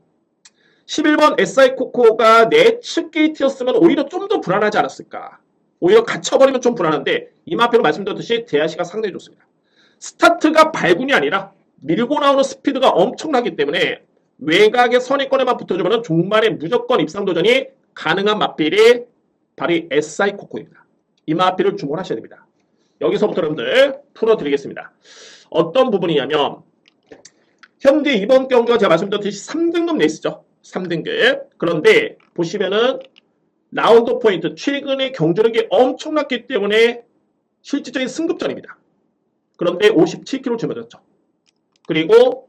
11번 SI 코코가 내측 게이트였으면 오히려 좀 더 불안하지 않았을까. 오히려 갇혀버리면 좀 불안한데 이 마필로 말씀드렸듯이 대하시가 상당히 좋습니다. 스타트가 발군이 아니라 밀고 나오는 스피드가 엄청나기 때문에 외곽의 선입권에만 붙어주면 종말에 무조건 입상도전이 가능한 마필이 바로 이 SI 코코입니다. 이 마필을 주목하셔야 됩니다. 여기서부터 여러분들 풀어드리겠습니다. 어떤 부분이냐면 현재 이번 경기가 제가 말씀드렸듯이 3등급 레이스죠. 3등급. 그런데 보시면은 라운드 포인트 최근에 경주력이 엄청났기 때문에 실질적인 승급전입니다. 그런데 57km 짊어졌죠. 그리고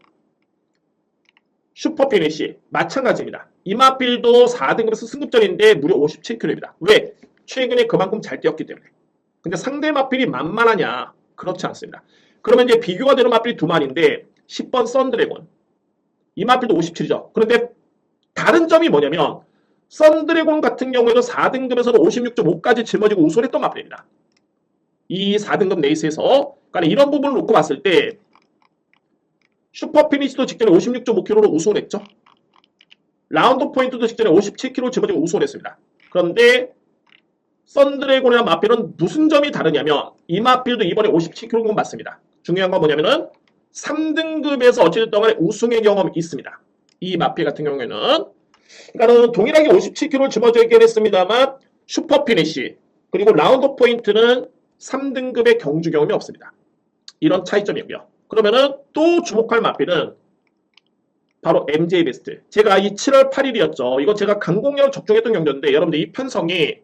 슈퍼 피니시 마찬가지입니다. 이마필도 4등급에서 승급전인데 무려 57km입니다. 왜? 최근에 그만큼 잘 뛰었기 때문에. 근데 상대 마필이 만만하냐? 그렇지 않습니다. 그러면 이제 비교가 되는 마필이 두 마리인데 10번 썬드래곤 이 마필도 57이죠. 그런데 다른 점이 뭐냐면 썬드래곤 같은 경우에도 4등급에서는 56.5까지 짊어지고 우승을 했던 마필입니다. 이 4등급 레이스에서 그러니까 이런 부분을 놓고 봤을 때 슈퍼 피니시도 직전에 56.5km로 우승을 했죠. 라운드 포인트도 직전에 57km 짊어지고 우승을 했습니다. 그런데 썬드래곤이랑 마필은 무슨 점이 다르냐면 이 마필도 이번에 57km는 맞습니다. 중요한 건 뭐냐면은 3등급에서 어찌됐든 간에 우승의 경험이 있습니다. 이 마필 같은 경우에는 그러니까는 동일하게 57km를 짊어지긴 했습니다만 슈퍼 피니시 그리고 라운드 포인트는 3등급의 경주 경험이 없습니다. 이런 차이점이고요. 그러면은 또 주목할 마필은 바로 MJ 베스트. 제가 이 7월 8일이었죠. 이거 제가 강공력을 적중했던 경주인데 여러분들 이 편성이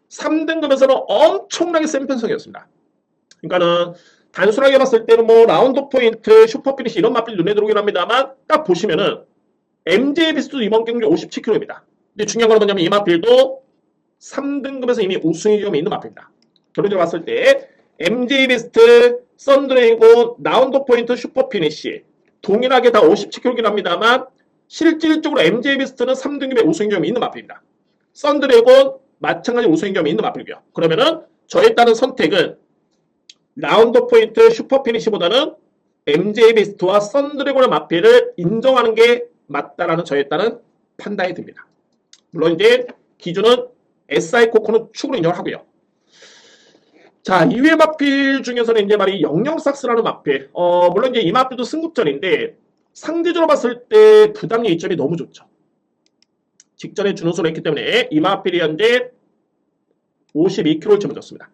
3등급에서는 엄청나게 센 편성이었습니다. 그러니까는 단순하게 봤을 때는 뭐 라운드 포인트, 슈퍼 피니시 이런 마필 눈에 들어오긴 합니다만 딱 보시면은 MJ 베스트도 이번 경기 57km입니다. 근데 중요한 건 뭐냐면 이 마필도 3등급에서 이미 우승의 경험이 있는 마필입니다. 결론적으로 봤을 때 MJ 베스트, 썬드래곤, 라운드 포인트, 슈퍼 피니시 동일하게 다 57km긴 합니다만 실질적으로 MJ 베스트는 3등급의 우승의 경험이 있는 마필입니다. 썬드래곤 마찬가지 우승의 경험이 있는 마필이고요. 그러면은 저에 따른 선택은 라운드 포인트, 슈퍼 피니시보다는 MJ 베스트와 썬드래곤의 마필을 인정하는 게 맞다라는 저에 따른 판단이 듭니다. 물론 이제 기준은 SI 코코는 축으로 인정을 하고요. 자, 이외 마필 중에서는 이제 말이 영영삭스라는 마필. 물론 이제 이 마필도 승급전인데 상대적으로 봤을 때 부담의 이점이 너무 좋죠. 직전에 준우승을 했기 때문에 이 마필이 현재 52km를 짊어졌습니다.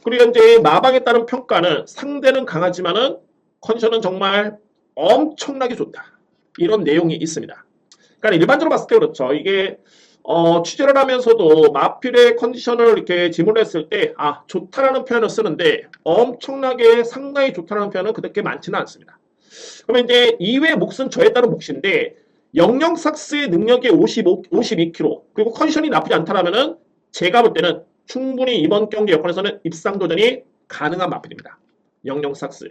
그리고 현재 마방에 따른 평가는 상대는 강하지만은 컨디션은 정말 엄청나게 좋다. 이런 내용이 있습니다. 그러니까 일반적으로 봤을 때 그렇죠. 이게 취재를 하면서도 마필의 컨디션을 이렇게 지문을 했을 때 좋다라는 표현을 쓰는데 엄청나게 상당히 좋다라는 표현은 그렇게 많지는 않습니다. 그러면 이제 이외의 몫은 저에 따른 몫인데 영영삭스의 능력이 52kg 그리고 컨디션이 나쁘지 않다라면은 제가 볼 때는 충분히 이번 경기 여건에서는 입상 도전이 가능한 마필입니다. 영영삭스.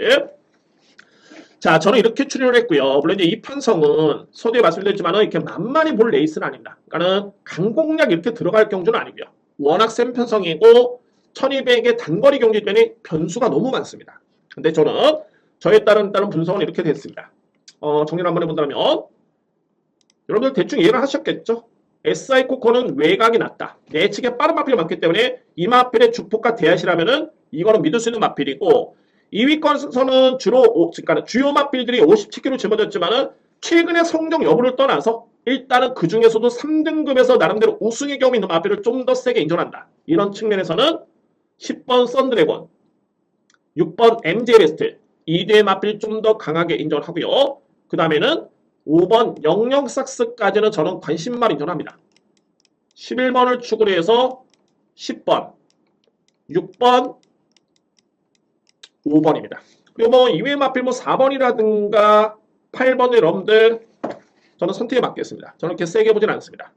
자, 저는 이렇게 추리를 했고요. 물론 이제 이 편성은 서두에 말씀드렸지만 이렇게 만만히 볼 레이스는 아닙니다. 그러니까는 강공략 이렇게 들어갈 경주는 아니고요. 워낙 센 편성이고 1200의 단거리 경기 때문에 변수가 너무 많습니다. 근데 저는 저에 따른 분석은 이렇게 됐습니다. 정리를 한번 해본다면 여러분들 대충 이해를 하셨겠죠? SI 코코는 외곽이 낮다. 내측에 빠른 마필이 많기 때문에 이 마필의 주폭과 대하시라면은 이거는 믿을 수 있는 마필이고 2위권에서는 그러니까 주요 마필들이 57km 짊어졌지만은 최근의 성적 여부를 떠나서 일단은 그 중에서도 3등급에서 나름대로 우승의 경험이 있는 마필을 좀 더 세게 인정한다. 이런 측면에서는 10번 썬드래곤, 6번 MJ 베스트, 2대의 마필 좀 더 강하게 인정을 하고요. 그 다음에는 5번 영영삭스까지는 저는 관심만 인정합니다. 11번을 축으로 해서 10번, 6번, 5번입니다. 그리고 뭐 이외의 마필 뭐 4번이라든가 8번의 여러분들 저는 선택에 맡겠습니다. 저는 이렇게 세게 보진 않습니다.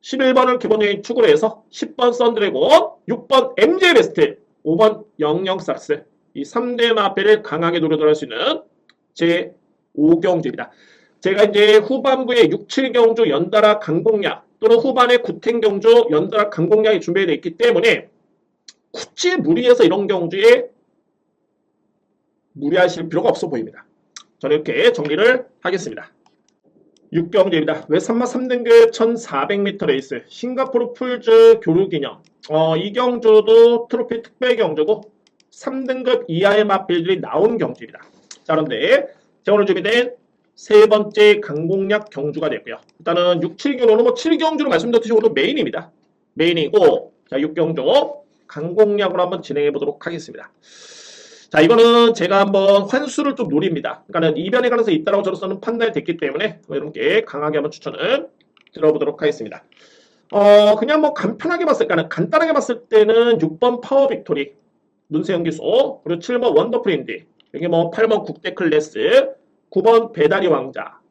11번을 기본적인 축으로 해서 10번 썬드래곤, 6번 MJ 베스트, 5번 영영삭스 이 3대 마필을 강하게 노려들할 수 있는 제 5경주입니다. 제가 이제 후반부에 6, 7경주 연달아 강공략 또는 후반에 9텐경주 연달아 강공략이 준비되어 있기 때문에 굳이 무리해서 이런 경주에 무리하실 필요가 없어 보입니다. 저는 이렇게 정리를 하겠습니다. 6경주입니다. 외산마 3등급 1400m 레이스 싱가포르 풀즈 교류기념 이 경주도 트로피 특별 경주고 3등급 이하의 마필들이 나온 경주입니다. 자, 그런데 제가 오늘 준비된 세 번째 강공략 경주가 되고요. 일단은 6, 7경주는 뭐 7경주로 말씀드렸듯이 오늘 메인입니다. 메인이고 자 6경주 강공략으로 한번 진행해 보도록 하겠습니다. 자, 이거는 제가 한번 환수를 좀 노립니다. 그러니까는 이변에 관해서 있다라고 저로서는 판단이 됐기 때문에 여러분께 강하게 한번 추천을 들어보도록 하겠습니다. 그냥 뭐 간편하게 봤을, 그러니까 간단하게 봤을 때는 6번 파워 빅토리, 문세영 기수, 그리고 7번 원더풀 인디, 여기 뭐 8번 국대 클래스, 9번 배다리 왕자.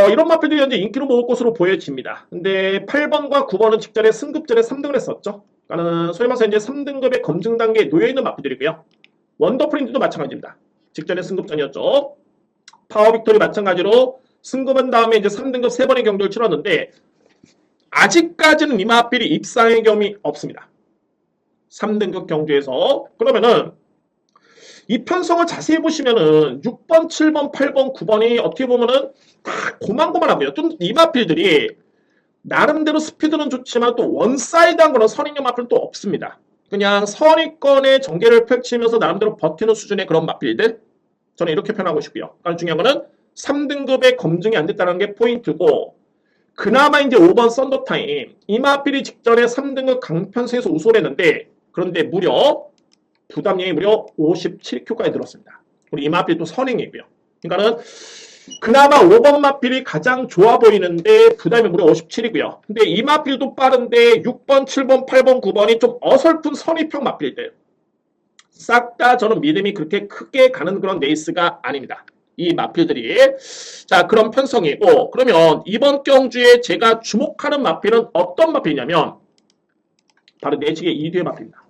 이런 마필들이 현재 인기로 모을 것으로 보여집니다. 근데 8번과 9번은 직전에 승급전에 3등을 했었죠. 그러니까는 소위 말해서 이제 3등급의 검증 단계에 놓여있는 마필들이고요. 원더풀 인디도 마찬가지입니다. 직전에 승급전이었죠. 파워 빅토리 마찬가지로 승급한 다음에 이제 3등급 3번의 경주를 치렀는데 아직까지는 이 마필이 입상의 경험이 없습니다. 3등급 경주에서. 그러면은 이 편성을 자세히 보시면은 6번, 7번, 8번, 9번이 어떻게 보면은 다 고만고만하고요. 좀 이 마필들이 나름대로 스피드는 좋지만 또 원사이드한 그런 선행형 마필은 또 없습니다. 그냥 선위권의 전개를 펼치면서 나름대로 버티는 수준의 그런 마필들. 저는 이렇게 표현하고 싶고요. 그러니까 중요한 거는 3등급의 검증이 안 됐다는 게 포인트고 그나마 이제 5번 썬더타임 이 마필이 직전에 3등급 강편성에서 우승을 했는데 그런데 부담량이 무려 57kg까지 들었습니다. 그리고 이 마필도 선행이고요. 그러니까는 그나마 5번 마필이 가장 좋아 보이는데 부담이 무려 57이고요. 근데 이 마필도 빠른데 6번, 7번, 8번, 9번이 좀 어설픈 선입형 마필들. 싹 다 저는 믿음이 그렇게 크게 가는 그런 레이스가 아닙니다. 이 마필들이. 자, 그런 편성이고 그러면 이번 경주에 제가 주목하는 마필은 어떤 마필이냐면 바로 내시계 2뒤의 마필입니다.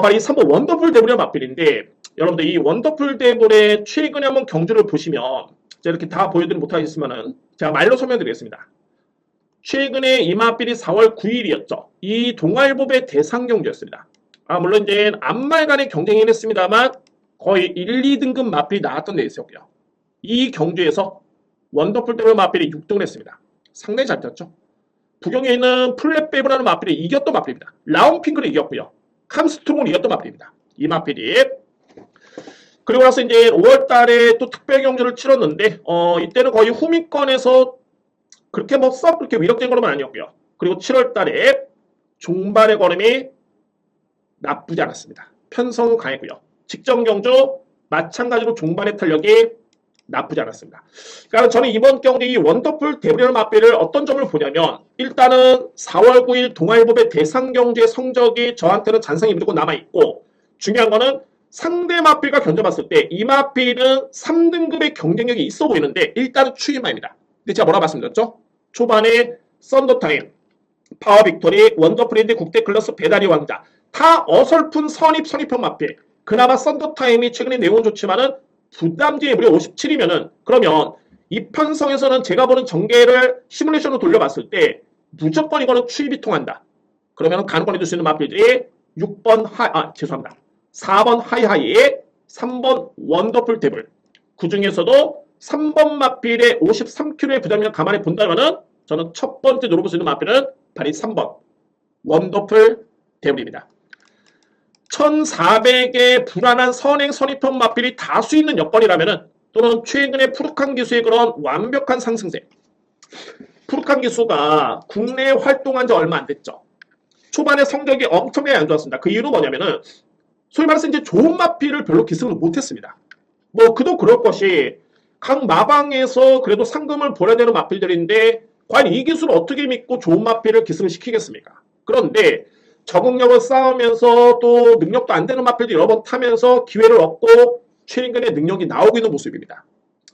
바로 이 3번 원더풀 데블의 마필인데 여러분들 이 원더풀 데블의 최근에 한번 경주를 보시면 제가 이렇게 다 보여드리지 못하겠지만은 제가 말로 설명드리겠습니다. 최근에 이 마필이 4월 9일이었죠. 이 동아일보의 대상 경주였습니다. 물론 이제 앞말간의 경쟁이긴 했습니다만 거의 1, 2등급 마필이 나왔던 레이스였고요. 이 경주에서 원더풀 데블 마필이 6등을 했습니다. 상당히 잘 뛰었죠. 부경에 있는 플랫베이브라는 마필이 이겼던 마필입니다. 라운핑크를 이겼고요. 캄스트롱을 이겼던 마필입니다. 이 마필이. 그리고 나서 이제 5월 달에 또 특별 경주를 치렀는데, 이때는 거의 후미권에서 그렇게 뭐 썩 그렇게 위력적인 걸음은 아니었고요. 그리고 7월 달에 종발의 걸음이 나쁘지 않았습니다. 편성은 강했고요. 직전 경주 마찬가지로 종발의 탄력이 나쁘지 않았습니다. 그러니까 저는 이번 경주 이 원더풀 데브리얼 마필을 어떤 점을 보냐면 일단은 4월 9일 동아일보의 대상 경주의 성적이 저한테는 잔상이 무조건 남아있고 중요한 거는 상대 마필과 견뎌봤을 때 이 마필은 3등급의 경쟁력이 있어 보이는데 일단은 추임마입니다. 근데 제가 뭐라 말씀드렸죠? 초반에 썬더타임, 파워 빅토리, 원더풀인디 국대 클래스 배다리 왕자 다 어설픈 선입형 마필. 그나마 썬더타임이 최근에 내용은 좋지만은 부담지에 무려 57이면은 그러면 이 편성에서는 제가 보는 전개를 시뮬레이션으로 돌려봤을 때 무조건 이거는 추입이 통한다. 그러면 가능권이 될 수 있는 마필들이 6번 죄송합니다. 4번 하이하이에 3번 원더풀 데블. 그 중에서도 3번 마필의 53kg의 부담량을 감안해 본다면은 저는 첫 번째 노려볼 수 있는 마필은 바로 3번 원더풀 데블입니다. 1400의 불안한 선행 선입형 마필이 다수 있는 여건이라면은 또는 최근에 푸르칸 기수의 그런 완벽한 상승세. 푸르칸 기수가 국내에 활동한 지 얼마 안 됐죠. 초반에 성적이 엄청나게 안 좋았습니다. 그 이유는 뭐냐면은 소위 말해서 이제 좋은 마필을 별로 기승을 못했습니다. 뭐 그도 그럴 것이 각 마방에서 그래도 상금을 벌어야 되는 마필들인데 과연 이 기술을 어떻게 믿고 좋은 마필을 기승을 시키겠습니까? 그런데 적응력을 쌓으면서 또 능력도 안 되는 마필도 여러 번 타면서 기회를 얻고 최근에 능력이 나오고 있는 모습입니다.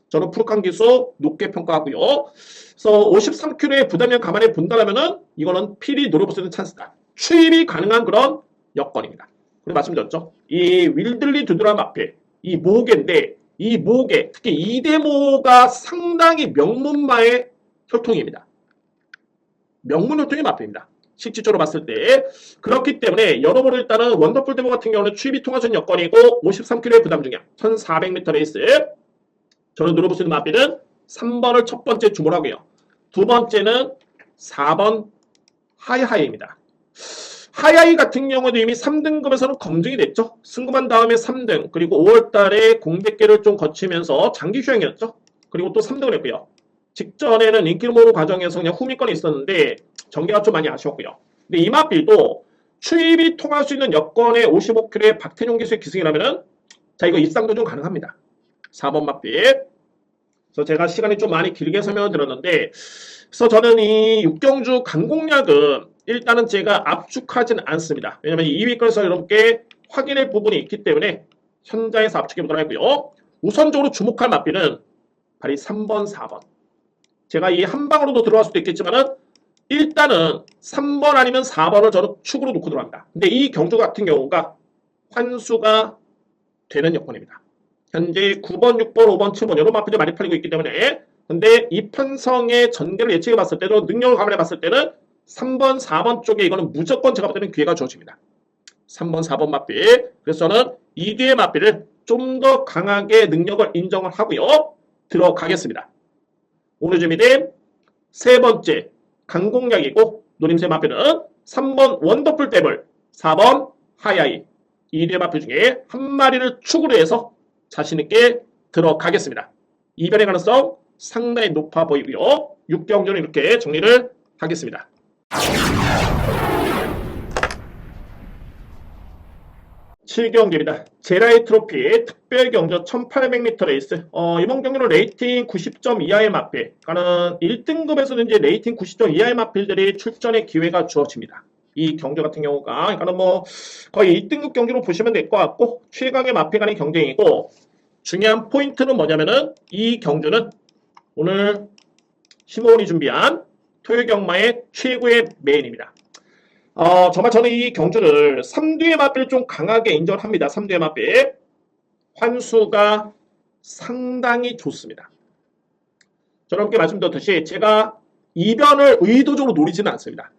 저는 푸르칸 기수 높게 평가하고요. 그래서 53kg의 부담량 감안해 본다면은 이거는 필히 노려볼 수 있는 찬스다. 추입이 가능한 그런 여건입니다. 그리고 말씀드렸죠. 이 윌들리 두드라 마필, 이 모개인데 이 모계, 특히 이대모가 상당히 명문마의 혈통입니다. 명문 혈통의 마필입니다. 실질적으로 봤을 때. 그렇기 때문에 여러분 일단은 원더풀 데모 같은 경우는 추입이 통하신 여건이고 53kg의 부담 중량 1400m 레이스. 저는 누려볼 수 있는 마필은 3번을 첫 번째 주문하고요. 두 번째는 4번 하이하이입니다. 하이하이 같은 경우도 이미 3등급에서는 검증이 됐죠. 승급한 다음에 3등, 그리고 5월달에 공백기를 좀 거치면서 장기 휴양이었죠. 그리고 또 3등을 했고요. 직전에는 인기를 모으는 과정에서 그냥 후미권이 있었는데 전개가 좀 많이 아쉬웠고요. 근데 이 마필도 추입이 통할 수 있는 여건의 55kg의 박태용 기수의 기승이라면은 자 이거 입상도 좀 가능합니다. 4번 마필. 그래서 제가 시간이 좀 많이 길게 설명을 드렸는데 그래서 저는 이 육경주 강공략은 일단은 제가 압축하진 않습니다. 왜냐면 2위권에서 여러분께 확인할 부분이 있기 때문에 현장에서 압축해 보도록 하고요. 우선적으로 주목할 마필은 바로 3번, 4번. 제가 이 한 방으로도 들어갈 수도 있겠지만은 일단은 3번 아니면 4번을 저는 축으로 놓고 들어갑니다. 근데 이 경주 같은 경우가 환수가 되는 여건입니다. 현재 9번, 6번, 5번, 7번 이런 마필이 많이 팔리고 있기 때문에 근데 이 편성의 전개를 예측해 봤을 때도 능력을 감안해 봤을 때는 3번, 4번 쪽에 이거는 무조건 제가 볼 때는 기회가 주어집니다. 3번, 4번 마필. 그래서 저는 이 뒤의 마필을 좀 더 강하게 능력을 인정을 하고요. 들어가겠습니다. 오늘 준비된 세 번째 강공략이고 노림새 마필은 3번 원더풀 데블, 4번 하이하이. 이 뒤의 마필 중에 한 마리를 축으로 해서 자신있게 들어가겠습니다. 이변의 가능성 상당히 높아 보이고요. 6경주는 이렇게 정리를 하겠습니다. (7경기입니다) 제라이 트로피 특별경주 1800m 레이스. 이번 경기는 레이팅 90점 이하의 마필, 그러니까 1등급에서는 이제 레이팅 90점 이하의 마필들이 출전의 기회가 주어집니다. 이 경주 같은 경우가 그러니까 뭐 거의 1등급 경주로 보시면 될 것 같고 최강의 마필 간의 경쟁이고 중요한 포인트는 뭐냐면은 이 경주는 오늘 심호원이 준비한 토요경마의 최고의 메인입니다. 정말 저는 이 경주를 3뒤의 마필 좀 강하게 인정을 합니다. 3뒤의 마필. 환수가 상당히 좋습니다. 저렇게 말씀드렸듯이 제가 이변을 의도적으로 노리지는 않습니다.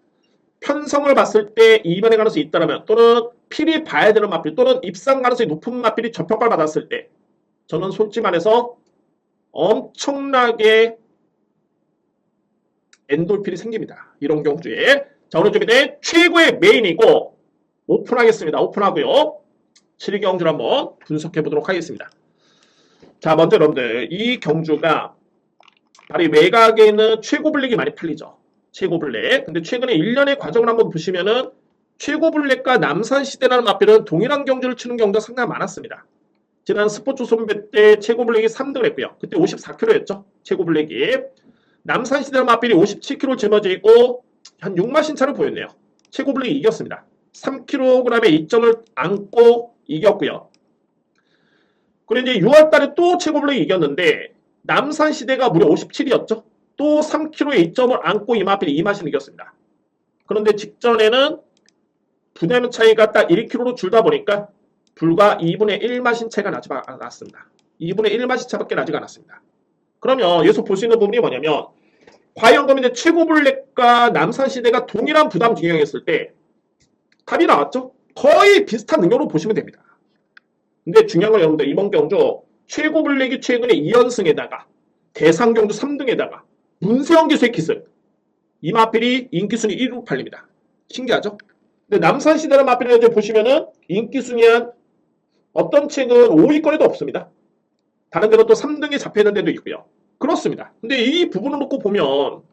편성을 봤을 때 이변의 가능성이 있다면 또는 필이 봐야 되는 마필 또는 입상 가능성이 높은 마필이 저평가를 받았을 때 저는 솔직히 말해서 엄청나게 엔돌필이 생깁니다. 이런 경주에. 자, 오늘 준비된 최고의 메인이고 오픈하겠습니다. 오픈하고요. 7경주를 한번 분석해 보도록 하겠습니다. 자, 먼저 여러분들 이 경주가 바로 외곽에는 최고 블랙이 많이 팔리죠. 최고 블랙. 근데 최근에 1년의 과정을 한번 보시면은 최고 블랙과 남산시대라는 마필은 동일한 경주를 치는 경우가 상당히 많았습니다. 지난 스포츠 선배 때 최고 블랙이 3등을 했고요. 그때 54kg였죠. 최고 블랙이. 남산시대라는 마필이 57kg 짊어지고 한 6마신 차를 보였네요. 최고 블랙이 이겼습니다. 3kg의 이점을 안고 이겼고요. 그리고 이제 6월달에 또 최고 블랙이 이겼는데 남산시대가 무려 57이었죠. 또 3kg의 이점을 안고 이 마필이 2마신 이겼습니다. 그런데 직전에는 분야면 차이가 딱 1kg로 줄다 보니까 불과 2분의 1마신 차이가 나지 않았습니다. 2분의 1마신 차밖에 나지 않았습니다. 그러면 여기서 볼 수 있는 부분이 뭐냐면 과연 그러면 이제 최고 블랙과 남산시대가 동일한 부담 중량이었을 때 답이 나왔죠? 거의 비슷한 능력으로 보시면 됩니다. 근데 중요한 건 여러분들 이번 경주 최고 블랙이 최근에 2연승에다가 대상경주 3등에다가 문세영 기수의 기승 이 마필이 인기순위 1위로 팔립니다. 신기하죠? 근데 남산시대라는 마필을 이제 보시면은 인기순위 한 어떤 책은 5위권에도 없습니다. 다른 데로 또 3등에 잡혀있는 데도 있고요. 그렇습니다. 근데 이 부분을 놓고 보면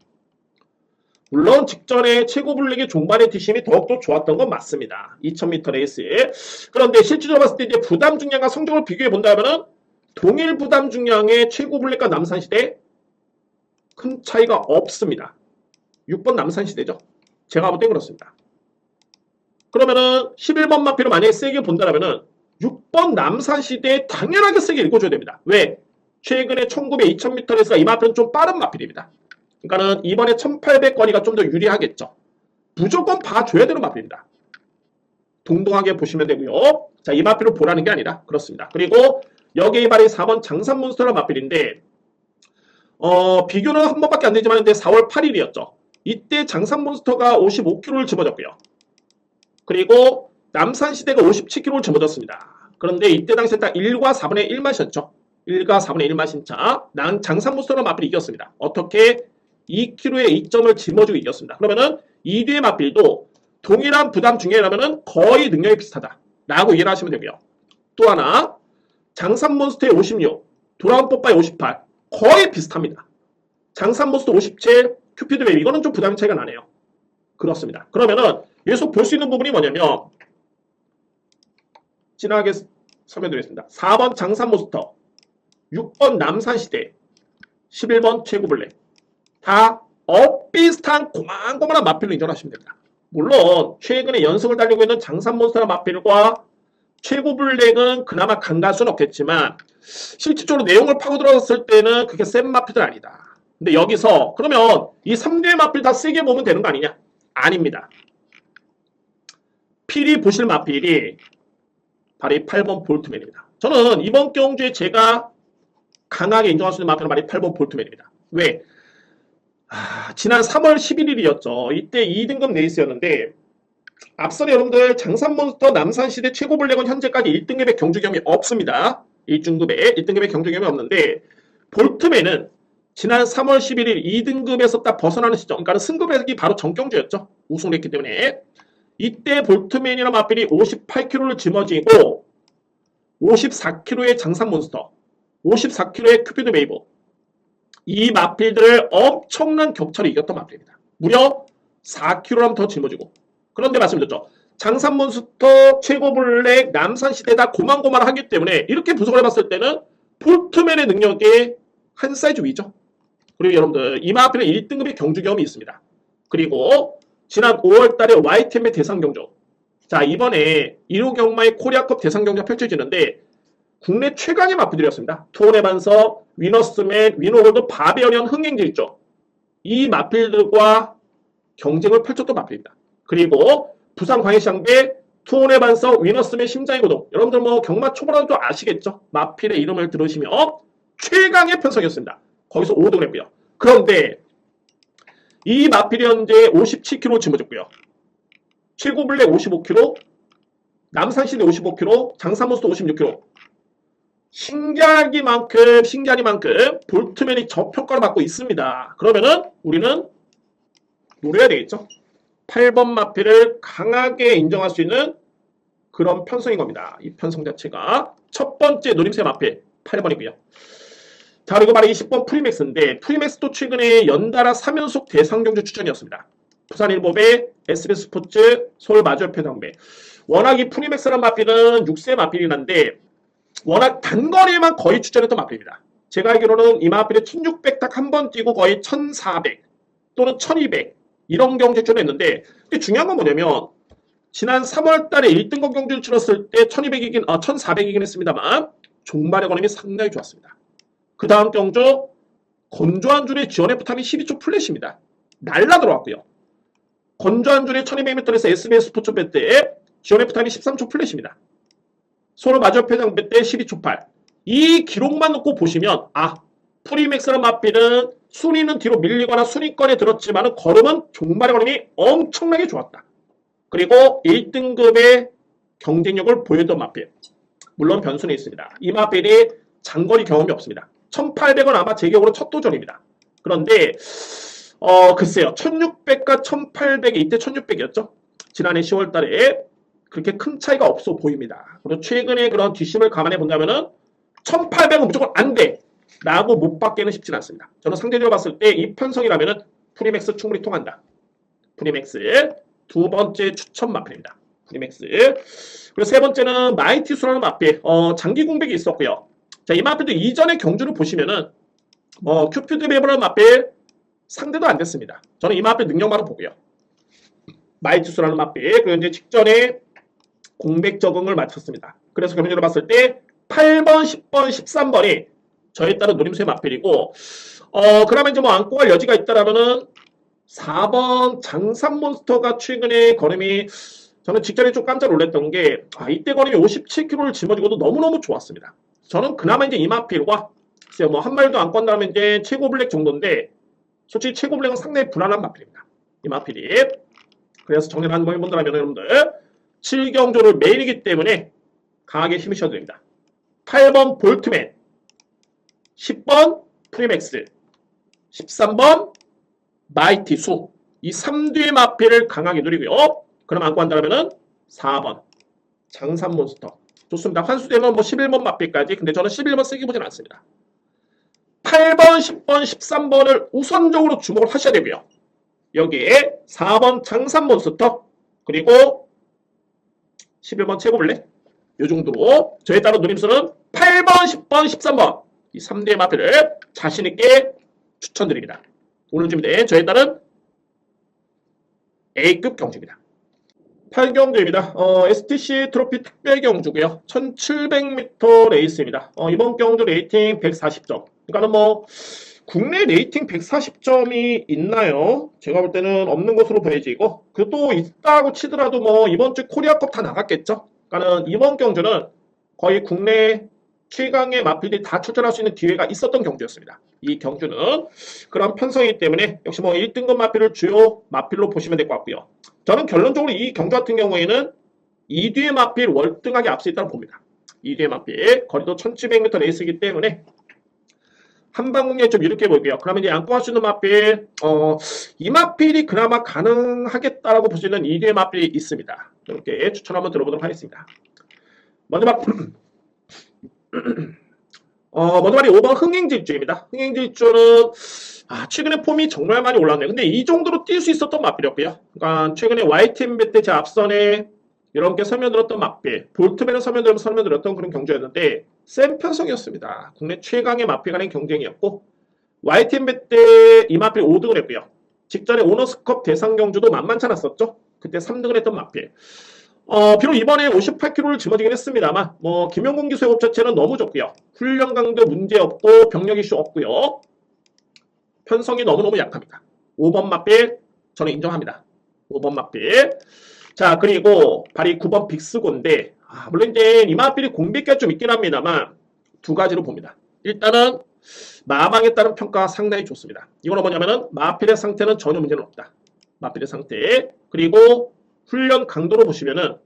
물론 직전에 최고 블랙의 종반의 뒷심이 더욱더 좋았던 건 맞습니다. 2000m 레이스에. 그런데 실질적으로 봤을 때 이제 부담 중량과 성적을 비교해 본다면은 동일 부담 중량의 최고 블랙과 남산시대 큰 차이가 없습니다. 6번 남산시대죠. 제가 볼 땐 그렇습니다. 그러면은 11번 마필을 만약에 세게 본다면은 6번 남산시대에 당연하게 세게 읽어줘야 됩니다. 왜? 최근에 1900, 2000m 레이스가 이 마필은 좀 빠른 마필입니다. 그러니까는 이번에 1800거리가 좀 더 유리하겠죠. 무조건 봐줘야 되는 마필입니다. 동등하게 보시면 되고요. 자, 이 마필을 보라는 게 아니라 그렇습니다. 그리고 여기에 발이 4번 장산몬스터랑 맞필인데 비교는 한 번밖에 안 되지만 근데 4월 8일이었죠. 이때 장산몬스터가 55kg를 집어졌고요. 그리고 남산시대가 57kg를 집어졌습니다. 그런데 이때 당시에 딱 1과 4분의 1맛이었죠. 1과 4분의 1맛인 차. 난 장산몬스터랑 맞필이 이겼습니다. 어떻게? 2kg의 이점을 짊어지고 이겼습니다. 그러면은 이 뒤의 맞필도 동일한 부담 중에라면은 거의 능력이 비슷하다. 라고 이해를 하시면 되고요. 또 하나, 장산몬스터의 56, 돌아온 뽀빠의 58. 거의 비슷합니다. 장산몬스터 57, 큐피드 베이비. 이거는 좀 부담 차이가 나네요. 그렇습니다. 그러면은 여기서 볼 수 있는 부분이 뭐냐면 진하게 설명드리겠습니다. 4번 장산몬스터, 6번 남산시대, 11번 최고블랙. 다 비슷한 고만고만한 마필로 인정하시면 됩니다. 물론 최근에 연승을 달리고 있는 장산몬스터나 마필과 최고블랙은 그나마 강갈 수는 없겠지만 실질적으로 내용을 파고들었을 때는 그게 센 마필은 아니다. 근데 여기서 그러면 이 3대의 마필 다 세게 보면 되는 거 아니냐? 아닙니다. 필히 보실 마필이 바로 이 8번 볼트맨입니다. 저는 이번 경주에 제가 강하게 인정할 수 있는 마필은 바로 이 8번 볼트맨입니다. 왜? 지난 3월 11일이었죠. 이때 2등급 레이스였는데 앞서 여러분들 장산몬스터 남산시대 최고블랙은 현재까지 1등급의 경주 경험이 없습니다. 1등급의 1등급의 경주 경험이 없는데 볼트맨은 지난 3월 11일 2등급에서 딱 벗어나는 시점, 그러니까 승급액이 바로 전경주였죠. 우승을 했기 때문에 이때 볼트맨이나 마필이 58kg를 짊어지고 54kg의 장산몬스터, 54kg의 큐피드 메이버, 이 마필들을 엄청난 격차로 이겼던 마필입니다. 무려 4kg 더 짊어지고. 그런데 말씀드렸죠. 장산몬스터, 최고블랙, 남산시대 다 고만고만하기 때문에 이렇게 분석을 해봤을 때는 볼트맨의 능력이 한 사이즈 위죠. 그리고 여러분들 이 마필은 1등급의 경주 경험이 있습니다. 그리고 지난 5월달에 YTM의 대상 경주. 자, 이번에 1호 경마의 코리아컵 대상 경주가 펼쳐지는데 국내 최강의 마필들이었습니다. 투혼의 반석, 위너스맨, 위너골드, 바베어리언, 흥행제 있죠. 이 마필들과 경쟁을 펼쳤던 마필입니다. 그리고 부산 광해시장배, 투혼의 반석, 위너스맨, 심장의 고동. 여러분들 뭐 경마 초보라도 좀 아시겠죠? 마필의 이름을 들으시면 최강의 편성이었습니다. 거기서 5등을 했고요. 그런데 이 마필이 현재 57kg 짊어졌고요. 최고블랙 55kg, 남산시대 55kg, 장산몬스터 56kg. 신기하기만큼 볼트맨이 저평가를 받고 있습니다. 그러면은 우리는 노려야 되겠죠. 8번 마필을 강하게 인정할 수 있는 그런 편성인 겁니다. 이 편성 자체가 첫 번째 노림새 마필 8번이고요. 자, 그리고 바로 20번 프리맥스인데 프리맥스도 최근에 연달아 3연속 대상경주 출전이었습니다. 부산일보배, SBS 스포츠, 서울 마주협회장배. 워낙 이 프리맥스라는 마필은 6세 마필이란데 워낙 단거리에만 거의 출전했던 마필입니다. 제가 알기로는 이 마필이 1600 딱 한 번 뛰고 거의 1400 또는 1200 이런 경주에 출전했는데 근데 중요한 건 뭐냐면 지난 3월 달에 1등급 경주를 치렀을 때 1400이긴 했습니다만 종말의 걸음이 상당히 좋았습니다. 그 다음 경주 건조한 줄의 지원의 포탑이 12초 플랫입니다. 날라 들어왔고요. 건조한 줄의 1200m에서 SBS 스포츠 때 지원의 포탑이 13초 플랫입니다. 서울 마주협회장 때 12초 8. 이 기록만 놓고 보시면 프리맥스랑 마필은 순위는 뒤로 밀리거나 순위권에 들었지만 걸음은 종말의 걸음이 엄청나게 좋았다. 그리고 1등급의 경쟁력을 보여줬던 마필. 물론 변수는 있습니다. 이 마필이 장거리 경험이 없습니다. 1800은 아마 제 기억으로 첫 도전입니다. 그런데 글쎄요. 1600과 1800이 이때 1600이었죠. 지난해 10월 달에 그렇게 큰 차이가 없어 보입니다. 그리고 최근에 그런 뒷심을 감안해 본다면은 1800은 무조건 안 돼! 라고 못 받기는 쉽진 않습니다. 저는 상대적으로 봤을 때 이 편성이라면은 프리맥스 충분히 통한다. 프리맥스 두 번째 추천 마필입니다. 프리맥스. 그리고 세 번째는 마이티수라는 마필. 장기 공백이 있었고요. 자, 이 마필도 이전의 경주를 보시면은 큐피드 베이버라는 마필 상대도 안 됐습니다. 저는 이 마필 능력만으로 보고요. 마이티수라는 마필. 그리고 이제 직전에 공백 적응을 마쳤습니다. 그래서 경주를 봤을 때 8번, 10번, 13번이 저에 따른 노림수의 마필이고 그러면 이제 뭐 안고 갈 여지가 있다라면은 4번 장산몬스터가 최근에 걸음이 저는 직전에 좀 깜짝 놀랐던 게 이때 걸음이 57kg를 짊어지고도 너무너무 좋았습니다. 저는 그나마 이제 이마필과 글쎄요, 뭐 한 마리도 안 건다면 이제 최고 블랙 정도인데 솔직히 최고 블랙은 상당히 불안한 마필입니다. 이마필이. 그래서 정리를 한번 해본다면 여러분들 7경조를 메인이기 때문에 강하게 힘으셔도 됩니다. 8번 볼트맨, 10번 프리맥스, 13번 마이티 수. 이 3뒤의 마필을 강하게 누리고요. 그럼 안고 한다면 4번 장산 몬스터. 좋습니다. 환수되면 뭐 11번 마필까지. 근데 저는 11번 쓰기 보진 않습니다. 8번, 10번, 13번을 우선적으로 주목을 하셔야 되고요. 여기에 4번 장산 몬스터 그리고 11번 최고블랙 이 정도로 저에 따른 누림수는 8번, 10번, 13번 이 3대의 마필을 자신있게 추천드립니다. 오늘 준비된 저에 따른 A급 경주입니다. 8경주입니다. STC 트로피 특별 경주고요. 1700m 레이스입니다. 이번 경주 레이팅 140점. 그러니까는 뭐 국내 레이팅 140점이 있나요? 제가 볼 때는 없는 것으로 보여지고 그또 있다고 치더라도 뭐 이번 주 코리아컵 다 나갔겠죠. 그러니까는 이번 경주는 거의 국내 최강의 마필들이 다 출전할 수 있는 기회가 있었던 경주였습니다. 이 경주는 그런 편성이기 때문에 역시 뭐 1등급 마필을 주요 마필로 보시면 될 것 같고요. 저는 결론적으로 이 경주 같은 경우에는 2뒤의 마필 월등하게 앞서 있다고 봅니다. 2뒤의 마필 거리도 1700m 레이스이기 때문에 한방공략이 좀 이렇게 보이고요. 그러면 이제 안고 할 수 있는 마필 이 마필이 그나마 가능하겠다라고 볼 수 있는 2뒤의 마필이 있습니다. 이렇게 추천 한번 들어보도록 하겠습니다. 먼저 말이 5번 흥행질주입니다. 흥행질주는 최근에 폼이 정말 많이 올랐네요. 근데 이 정도로 뛸 수 있었던 마필이었고요. 그러니까 최근에 YTMB 때 제 앞선에 여러분께 설명드렸던 마필, 볼트맨을 설명드렸던 그런 경주였는데 센 편성이었습니다. 국내 최강의 마필 간의 경쟁이었고 YTMB 때 이 마필 5등을 했고요. 직전에 오너스컵 대상 경주도 만만치 않았었죠. 그때 3등을 했던 마필. 비록 이번에 58kg를 짊어지긴 했습니다만 김용곤 기수의 호흡 자체는 너무 좋고요. 훈련 강도 문제없고 병력 이슈 없고요. 편성이 너무너무 약합니다. 5번 마필 저는 인정합니다. 5번 마필. 자 그리고 발이 9번 빅스고인데 물론 이제 이 마필이 공백기가 좀 있긴 합니다만 두 가지로 봅니다. 일단은 마방에 따른 평가가 상당히 좋습니다. 이거는 뭐냐면은 마필의 상태는 전혀 문제는 없다. 마필의 상태. 그리고 훈련 강도로 보시면은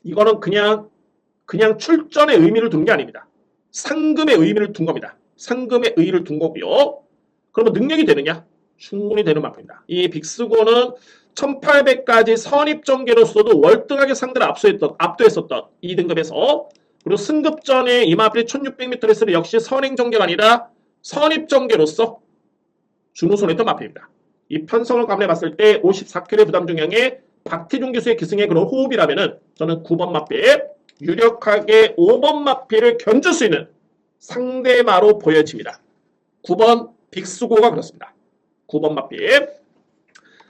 이거는 그냥 출전의 의미를 둔 게 아닙니다. 상금의 의미를 둔 겁니다. 상금의 의의를 둔 거고요. 그러면 능력이 되느냐? 충분히 되는 마필입니다. 이 빅스고는 1800까지 선입전개로서도 월등하게 상대를 압도했었던 2등급에서 그리고 승급전에 이 마필이 1600m에서 역시 선행전개가 아니라 선입전개로서 준우승했던 마필입니다. 이 편성을 감안해 봤을 때 54kg 부담 중량의 박태준 교수의 기승의 그런 호흡이라면은 저는 9번 마필 유력하게 5번 마필을 견줄 수 있는 상대마로 보여집니다. 9번 빅스고가 그렇습니다. 9번 마필.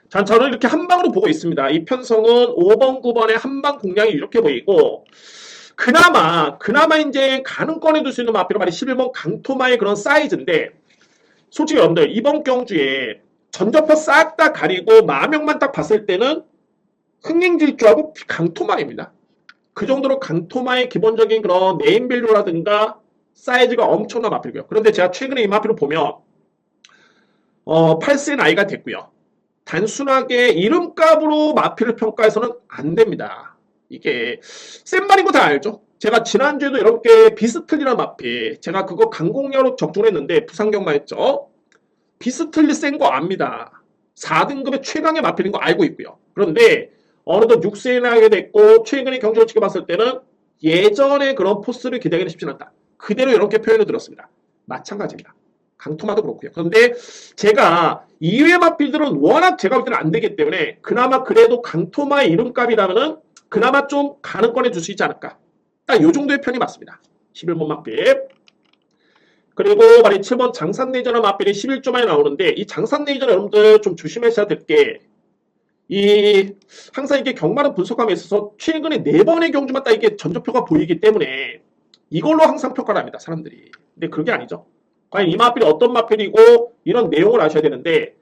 자, 저는 이렇게 한방으로 보고 있습니다. 이 편성은 5번, 9번의 한방 공략이 이렇게 보이고 그나마 이제 가능 꺼내둘 수 있는 마필은 말이 11번 강토마의 그런 사이즈인데 솔직히 여러분들 이번 경주에 전적표 싹 다 가리고 마명만 딱 봤을 때는 흥행질주하고 강토마입니다. 그 정도로 강토마의 기본적인 그런 네임밸류라든가 사이즈가 엄청난 마필이고요. 그런데 제가 최근에 이 마필을 보면 8세의 나이가 됐고요. 단순하게 이름값으로 마필을 평가해서는 안 됩니다. 이게 센 말인 거 다 알죠? 제가 지난주에도 이렇게 비스틀리라는 마필 제가 그거 강공야로 적중했는데 부상경만 했죠. 비스틀리 센 거 압니다. 4등급의 최강의 마필인 거 알고 있고요. 그런데 어느덧 6세에 나게 됐고 최근에 경주를 지켜봤을 때는 예전의 그런 포스를 기대하기는 쉽지 않다. 그대로 이렇게 표현을 들었습니다. 마찬가지입니다. 강토마도 그렇고요. 그런데 제가 2회 마필들은 워낙 제가 볼 때는 안 되기 때문에 그나마 그래도 강토마의 이름값이라면은 그나마 좀 가능권에 줄 수 있지 않을까. 딱 요 정도의 편이 맞습니다. 11번 마필. 그리고 말이 7번 장산네이저나 마필이 11조 만에 나오는데 이 장산네이저는 여러분들 좀 조심하셔야 될 게 항상 이게 경마는 분석함에 있어서 최근에 4번의 경주만 딱 이게 전조표가 보이기 때문에 이걸로 항상 평가를 합니다. 사람들이. 근데 그게 아니죠. 과연 이 마필이 어떤 마필이고 이런 내용을 아셔야 되는데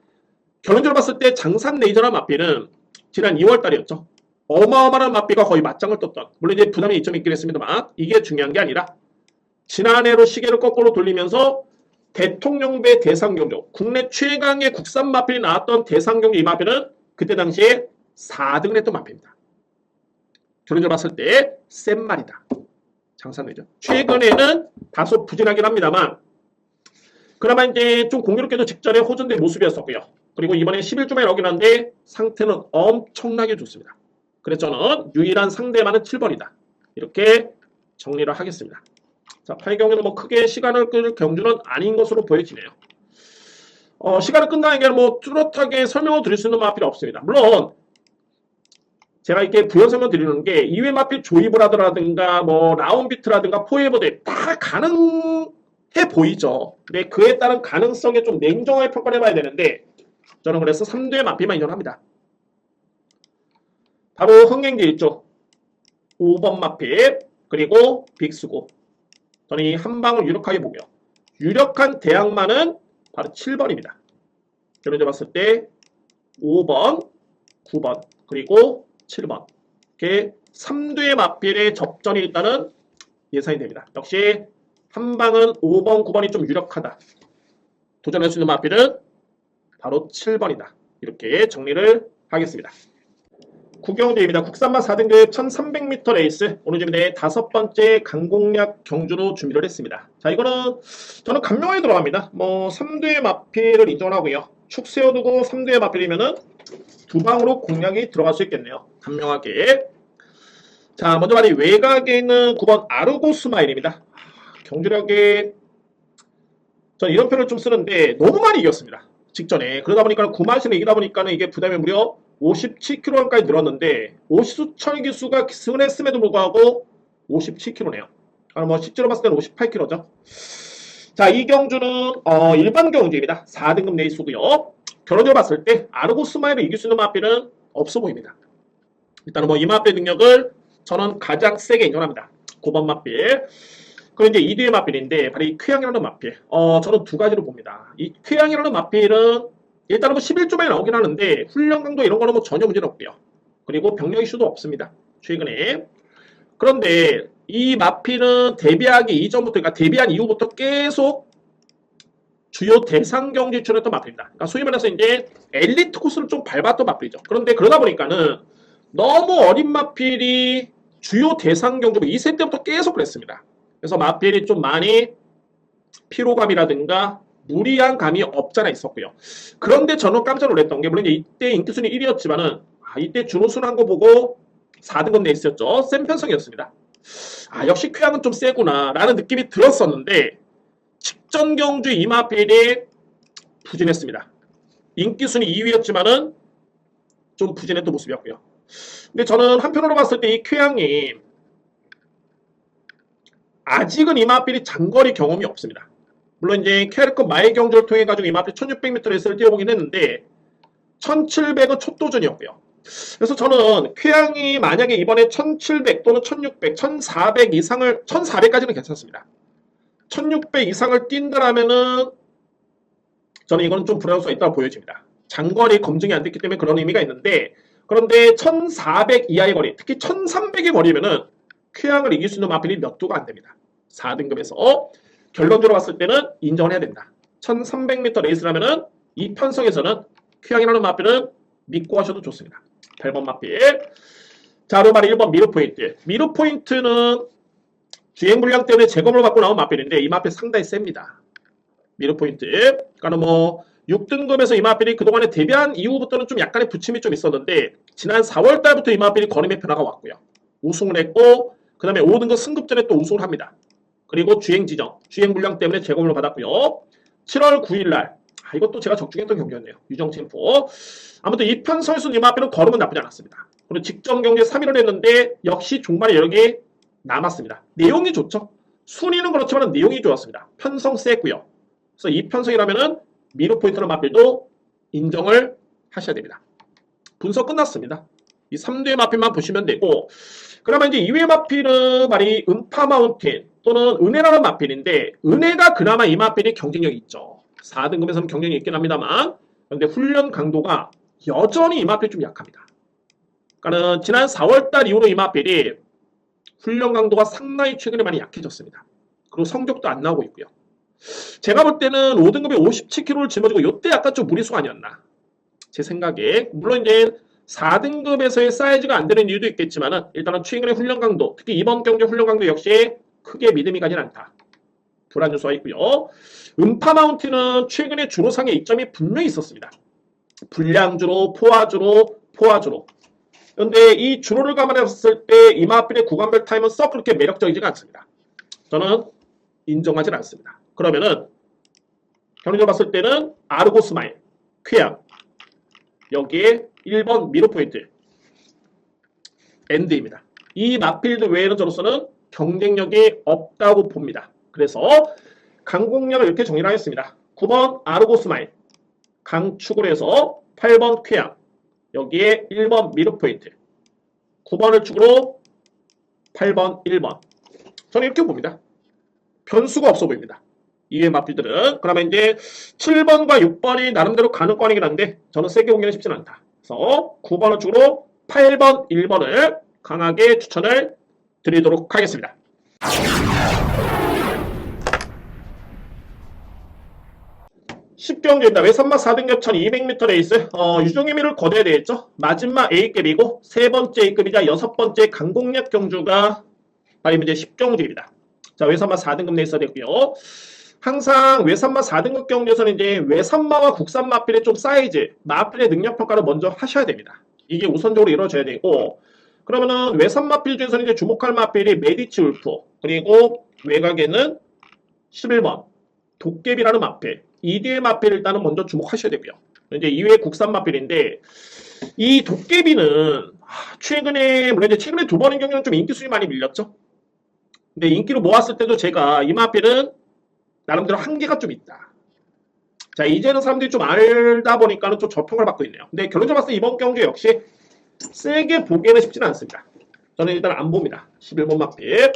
결론적으로 봤을 때 장산네이저나 마필은 지난 2월달이었죠. 어마어마한 마필과 거의 맞짱을 떴던 물론 이제 부담이 2점이 있긴 했습니다만 이게 중요한 게 아니라 지난해로 시계를 거꾸로 돌리면서 대통령배 대상경주, 국내 최강의 국산 마필이 나왔던 대상경주 이 마필은 그때 당시에 4등을 했던 마필입니다. 결론적으로 봤을 때 센 말이다. 장사되죠. 최근에는 다소 부진하긴 합니다만 그나마 이제 좀 공교롭게도 직전에 호전된 모습이었었고요. 그리고 이번에 11주 만에 나오긴 한데 상태는 엄청나게 좋습니다. 그래서 저는 유일한 상대만은 7번이다. 이렇게 정리를 하겠습니다. 자, 8경기는 뭐 크게 시간을 끌 경주는 아닌 것으로 보여지네요. 시간을 끈다는 게 뭐 뚜렷하게 설명을 드릴 수 있는 마필이 없습니다. 물론 제가 이렇게 부연 설명 드리는 게 2회 마필 조이브라드라든가 뭐 라운비트라든가 포에버드 다 가능해 보이죠. 근데 그에 따른 가능성에 좀 냉정하게 평가를 해봐야 되는데 저는 그래서 3대 마필만 인정합니다. 바로 흥행기 있죠. 5번 마필 그리고 빅스고 저는 이 한 방을 유력하게 보고요. 유력한 대항마는 바로 7번입니다. 결론적으로 봤을 때 5번, 9번 그리고 7번 이렇게 3대 마필의 접전이 일단은 예상이 됩니다. 역시 한 방은 5번, 9번이 좀 유력하다. 도전할 수 있는 마필은 바로 7번이다. 이렇게 정리를 하겠습니다. 구경대입니다. 국산마 4등급 1300m 레이스 오늘 준비된 5번째 강공략 경주로 준비를 했습니다. 자, 이거는 저는 감명하게 들어갑니다. 뭐 3대 마필을 인정하고요. 축 세워두고 3대 마필이면은 두 방으로 공략이 들어갈 수 있겠네요. 감명하게. 자, 먼저 말이 외곽에 있는 9번 아르고 스마일입니다. 경주력에 전 이런 표현을 좀 쓰는데 너무 많이 이겼습니다. 직전에. 그러다 보니까 9마신을 이기다 보니까는 이게 부담이 무려 57kg까지 늘었는데 50수철 기수가 승했음에도 불구하고 57kg네요. 뭐 실제로 봤을 때는 58kg죠. 자, 이 경주는 일반 경주입니다. 4등급 레이스고요. 결론적으로 봤을 때 아르고 스마일을 이길 수 있는 마필은 없어 보입니다. 일단은 뭐 이 마필 능력을 저는 가장 세게 인정합니다. 9번 마필. 그리고 이제 2뒤의 마필인데 바로 이 쾌양이라는 마필. 저는 두 가지로 봅니다. 이 쾌양이라는 마필은 일단은 뭐 11주 만에 나오긴 하는데 훈련 강도 이런 거는 뭐 전혀 문제는 없고요. 그리고 병력 이슈도 없습니다. 최근에. 그런데 이 마필은 데뷔하기 이전부터 그러니까 데뷔한 이후부터 계속 주요 대상 경주에 출연했던 마필입니다. 그러니까 소위 말해서 이제 엘리트 코스를 좀 밟았던 마필이죠. 그런데 그러다 보니까는 너무 어린 마필이 주요 대상 경주 2세 때부터 계속 그랬습니다. 그래서 마필이 좀 많이 피로감이라든가 무리한 감이 없잖아 있었고요. 그런데 저는 깜짝 놀랐던 게 물론 이때 인기순위 1위였지만은 이때 준우승한 거 보고 4등급 레이스였죠. 센 편성이었습니다. 역시 쾌양은 좀 세구나 라는 느낌이 들었었는데 직전 경주 이마필이 부진했습니다. 인기순위 2위였지만은 좀 부진했던 모습이었고요. 근데 저는 한편으로 봤을 때 이 쾌양이 아직은 이마필이 장거리 경험이 없습니다. 물론 이제 캐릭터 마일 경주를 통해 가지고 이마필 1600m 레이스를 뛰어보긴 했는데 1700은 첫 도전이었고요. 그래서 저는 쾌양이 만약에 이번에 1700 또는 1600, 1400 이상을 1400까지는 괜찮습니다. 1600 이상을 뛴다라면은 저는 이거는 좀 불안할 수가 있다고 보여집니다. 장거리 검증이 안 됐기 때문에 그런 의미가 있는데 그런데 1400 이하의 거리, 특히 1300의 거리면은 쾌양을 이길 수 있는 마필이 몇 도가 안 됩니다. 4등급에서 결론적으로 봤을 때는 인정을 해야 된다. 1300m 레이스라면은 이 편성에서는 쾌양이라는 마필은 믿고 하셔도 좋습니다. 8번 마필. 자, 그리고 1번 미르 포인트. 미르 포인트는 주행 불량 때문에 재검을 받고 나온 마필인데 이 마필 상당히 셉니다. 미르 포인트. 그러니까 뭐 6등급에서 이 마필이 그동안에 데뷔한 이후부터는 좀 약간의 부침이 좀 있었는데 지난 4월 달부터 이 마필이 걸음의 변화가 왔고요. 우승을 했고 그 다음에 5등급 승급전에 또 우승을 합니다. 그리고 주행 지정, 주행 불량 때문에 재검을 받았고요. 7월 9일날 이것도 제가 적중했던 경기였네요. 유정 챔프. 아무튼 이 편성에서는 이 마필은 걸음은 나쁘지 않았습니다. 그리고 직전 경기에 3위를 했는데 역시 종말에 여러 개 남았습니다. 내용이 좋죠. 순위는 그렇지만 내용이 좋았습니다. 편성 셌고요. 그래서 이 편성이라면은 미르 포인트는 마필도 인정을 하셔야 됩니다. 분석 끝났습니다. 이 3대 마필만 보시면 되고 그러면 이제 2회 마필은 말이 음파 마운틴 또는 은혜라는 마필인데 은혜가 그나마 이 마필이 경쟁력이 있죠. 4등급에서는 경쟁이 있긴 합니다만 그런데 훈련 강도가 여전히 이 마필이 좀 약합니다. 그러니까 지난 4월달 이후로 이 마필이 훈련 강도가 상당히 최근에 많이 약해졌습니다. 그리고 성적도 안 나오고 있고요. 제가 볼 때는 5등급에 57kg를 짊어지고 이때 약간 좀 무리수 아니었나. 제 생각에. 물론 이제 4등급에서의 사이즈가 안 되는 이유도 있겠지만 일단은 최근의 훈련 강도, 특히 이번 경기 훈련 강도 역시 크게 믿음이 가진 않다. 불안 요소가 있고요. 음파 마운틴은 최근에 주로상의 이점이 분명히 있었습니다. 불량주로, 포화주로. 그런데 이 주로를 감안했을 때 이마필의 구간별 타임은 썩 그렇게 매력적이지가 않습니다. 저는 인정하진 않습니다. 그러면은 경리적으로 봤을 때는 아르고 스마일, 쾌양 여기에 1번 미로 포인트 엔드입니다. 이 마필드 외에는 저로서는 경쟁력이 없다고 봅니다. 그래서 강공략을 이렇게 정리를 하겠습니다. 9번 아르고 스마일 강축을 해서 8번 쾌양 여기에 1번 미로 포인트 9번을 축으로 8번 1번 저는 이렇게 봅니다. 변수가 없어 보입니다. 이외의 마필들은. 그러면 이제 7번과 6번이 나름대로 가능권이긴 한데 저는 세게 공개는 쉽지는 않다. 그래서 9번을 축으로 8번 1번을 강하게 추천을 드리도록 하겠습니다. 쉽경주입니다. 외산마 4등급 1200m 레이스 유종의미를 거둬야 되겠죠. 마지막 A급이고 세 번째 A급이자 여섯 번째 강공략 경주가 바로 이제 10경주입니다. 자, 외산마 4등급 레이스가 됐고요. 항상 외산마 4등급 경주에서는 이제 외산마와 국산 마필의 좀 사이즈, 마필의 능력 평가를 먼저 하셔야 됩니다. 이게 우선적으로 이루어져야 되고, 그러면은 외산 마필 중에서는 이제 주목할 마필이 메디치 울프, 그리고 외곽에는 11번 도깨비라는 마필, 이디의 마필을 일단은 먼저 주목하셔야 되고요. 이제 이외에 국산 마필인데 이 도깨비는 최근에 물론 이제 최근에 두 번인 경우는 좀 인기 순위 많이 밀렸죠. 근데 인기를 모았을 때도 제가 이 마필은 나름대로 한계가 좀 있다. 자, 이제는 사람들이 좀 알다 보니까는 좀 저평을 받고 있네요. 근데 결론적으로 봤을 때 이번 경주 역시 세게 보기에는 쉽지는 않습니다. 저는 일단 안 봅니다. 11번 마필.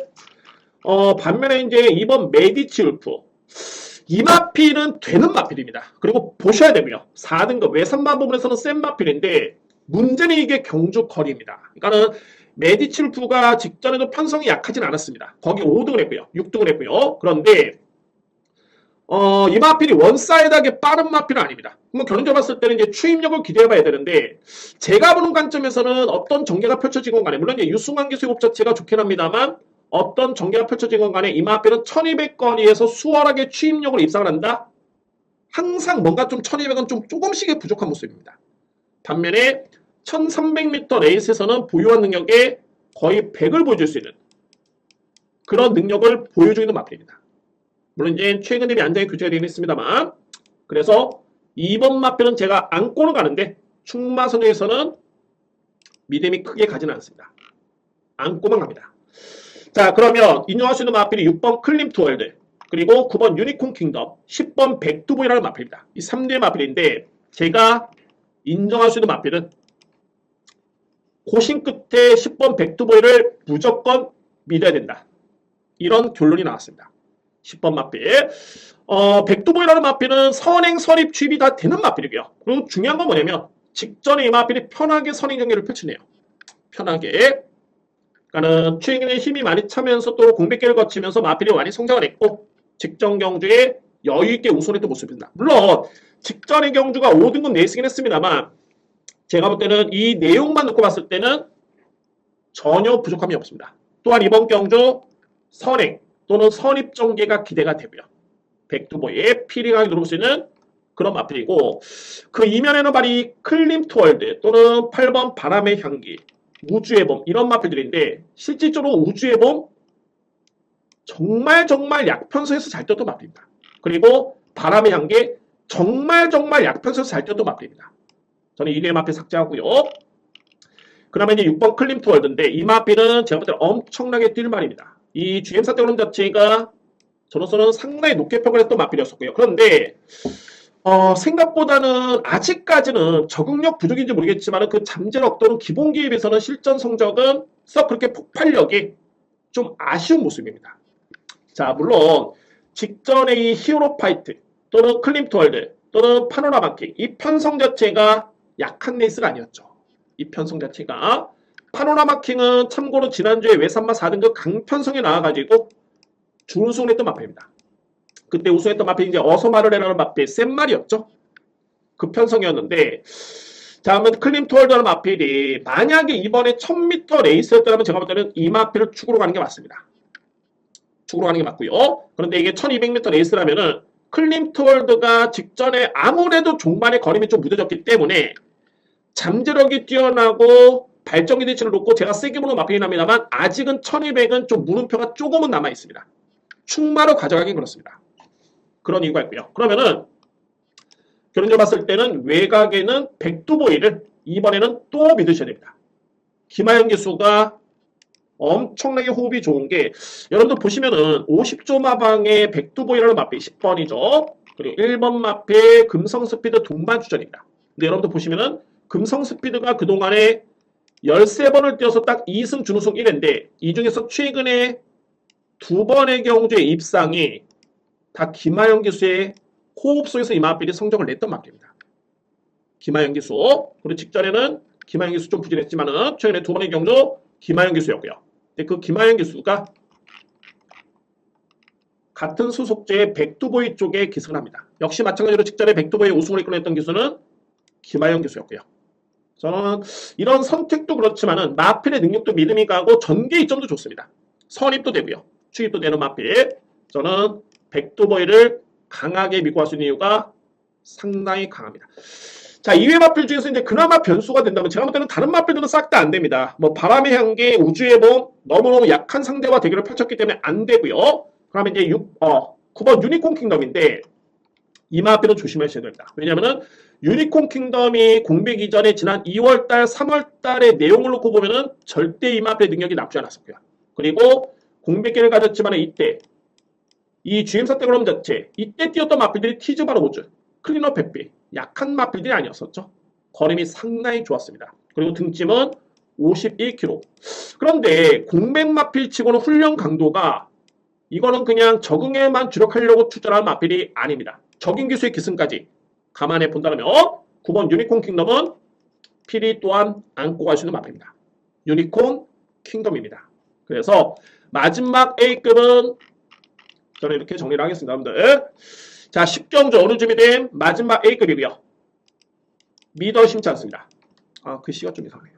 반면에 이제 이번 메디치 울프. 이 마필은 되는 마필입니다. 그리고 보셔야 되고요. 4등급 외산마 부분에서는 센 마필인데 문제는 이게 경주 거리입니다. 그러니까는 메디치 울프가 직전에도 편성이 약하진 않았습니다. 거기 5등을 했고요. 6등을 했고요. 그런데 이 마필이 원사이드하게 빠른 마필은 아닙니다. 그럼 결론적으로 봤을 때는 이제 추임력을 기대해봐야 되는데 제가 보는 관점에서는 어떤 전개가 펼쳐지건 간에 물론 이제 유승환 기수 법 자체가 좋긴 합니다만 어떤 전개가 펼쳐지건 간에 이 마필은 1200거리에서 수월하게 추임력을 입상을 한다? 항상 뭔가 좀 1200은 좀 조금씩의 부족한 모습입니다. 반면에 1300m 레이스에서는 보유한 능력에 거의 100을 보여줄 수 있는 그런 능력을 보여주고 있는 마필입니다. 물론 이제 최근 대비 안정이 교체가 되긴 했습니다만 그래서 2번 마필은 제가 안고는 가는데 충마선에서는 믿음이 크게 가지는 않습니다. 안고만 갑니다. 자, 그러면 인정할 수 있는 마필이 6번 클림트월드 그리고 9번 유니콘 킹덤 10번 백두보이라는 마필입니다. 이 3대의 마필인데 제가 인정할 수 있는 마필은 고심 끝에 10번 백두보이를 무조건 믿어야 된다. 이런 결론이 나왔습니다. 10번 마필. 백두보이라는 마필은 선행, 선입, 취입이 다 되는 마필이고요. 그리고 중요한 건 뭐냐면 직전에 이 마필이 편하게 선행 경기를 펼치네요. 편하게. 그러니까는 최근에 힘이 많이 차면서 또 공백기를 거치면서 마필이 많이 성장을 했고 직전 경주에 여유있게 우선했던 모습입니다. 물론 직전의 경주가 5등급 내쓰긴 했습니다만 제가 볼 때는 이 내용만 놓고 봤을 때는 전혀 부족함이 없습니다. 또한 이번 경주 선행 또는 선입 전개가 기대가 되고요. 백두보이의 피리강이 들어올 수 있는 그런 마필이고 그 이면에는 바로 이 클림트월드 또는 8번 바람의 향기 우주의 봄 이런 마필들인데 실질적으로 우주의 봄 정말 약편서에서 잘 뛰었던 마필입니다. 그리고 바람의 향기 정말 약편서에서 잘 뛰었던 마필입니다. 저는 이 개 마필 삭제하고요. 그러면 이제 6번 클림트월드인데 이 마필은 제가 볼 때는 엄청나게 뛸 말입니다. 이 GM사 때그럼 자체가 저로서는 상당히 높게 평가를 했던 마필이었었고요. 그런데 생각보다는 아직까지는 적응력 부족인지 모르겠지만 그 잠재력 또는 기본기에 비해서는 실전 성적은 썩 그렇게 폭발력이 좀 아쉬운 모습입니다. 자, 물론 직전의 이 히어로 파이트 또는 클림트월드 또는 파노라마킹 이 편성 자체가 약한 레이스가 아니었죠. 이 편성 자체가 파노라마킹은 참고로 지난주에 외산마 4등급 강편성에 나와가지고 준우승을 했던 마필입니다. 그때 우승했던 마필이 이제 어서 말을 해라는 마필 센 말이었죠. 그 편성이었는데, 자, 그러면 클림토월드라는 마필이 만약에 이번에 1000m 레이스였다면 제가 볼 때는 이 마필을 축으로 가는 게 맞습니다. 축으로 가는 게 맞고요. 그런데 이게 1200m 레이스라면은 클림토월드가 직전에 아무래도 종반의 거림이 좀 무뎌졌기 때문에 잠재력이 뛰어나고 발전 기대치를 놓고 제가 세게 보는 마필이 납니다만 아직은 1200은 좀 물음표가 조금은 남아 있습니다. 충마로 가져가긴 그렇습니다. 그런 이유가 있고요. 그러면은 결론적으로 봤을 때는 외곽에는 백두보이를 이번에는 또 믿으셔야 됩니다. 김하영 기수가 엄청나게 호흡이 좋은 게 여러분들 보시면은 50조 마방의 백두보이라는 마필 10번이죠. 그리고 1번 마필 금성스피드 동반 추전입니다. 근데 여러분들 보시면은 금성스피드가 그동안에 13번을 뛰어서 딱 2승 준우승 1회인데 이 중에서 최근에 2번의 경주의 입상이 다 김하영 기수의 호흡 속에서 이 마필이 성적을 냈던 마필입니다. 김하영 기수. 그리고 직전에는 김하영 기수 좀 부진했지만은 최근에 2번의 경주 김하영 기수였고요. 근데 그 김하영 기수가 같은 소속제의 백두보이 쪽에 기승을 합니다. 역시 마찬가지로 직전에 백두보이 우승을 이끌어냈던 기수는 김하영 기수였고요. 저는 이런 선택도 그렇지만은 마필의 능력도 믿음이 가고 전개 이점도 좋습니다. 선입도 되고요. 추입도 되는 마필. 저는 백두보이를 강하게 믿고 할 수 있는 이유가 상당히 강합니다. 자, 2회 마필 중에서 이제 그나마 변수가 된다면 제가 볼 때는 다른 마필들은 싹 다 안 됩니다. 뭐 바람의 향기, 우주의 봄 너무너무 약한 상대와 대결을 펼쳤기 때문에 안 되고요. 그러면 이제 9번 유니콘 킹덤인데 이 마필은 조심하셔야 됩니다. 왜냐면은 유니콘 킹덤이 공백 이전에 지난 2월달, 3월달의 내용을 놓고 보면은 절대 이 마필의 능력이 나쁘지 않았었고요. 그리고 공백기를 가졌지만 이때 이 GM사 때 그럼 자체 이때 뛰었던 마필들이 티즈바로 우즈, 클리너 페피 약한 마필들이 아니었었죠. 거림이 상당히 좋았습니다. 그리고 등짐은 51kg. 그런데 공백 마필 치고는 훈련 강도가 이거는 그냥 적응에만 주력하려고 투자한 마필이 아닙니다. 적인 기수의 기승까지 감안해 본다면 9번 유니콘 킹덤은 필히 또한 안고 갈 수 있는 마필입니다. 유니콘 킹덤입니다. 그래서 마지막 A급은 저는 이렇게 정리를 하겠습니다. 여러분들. 자, 10경주 어느 쯤이 된 마지막 A급이고요. 미더 심치 않습니다. 아, 글씨가 좀 이상해요.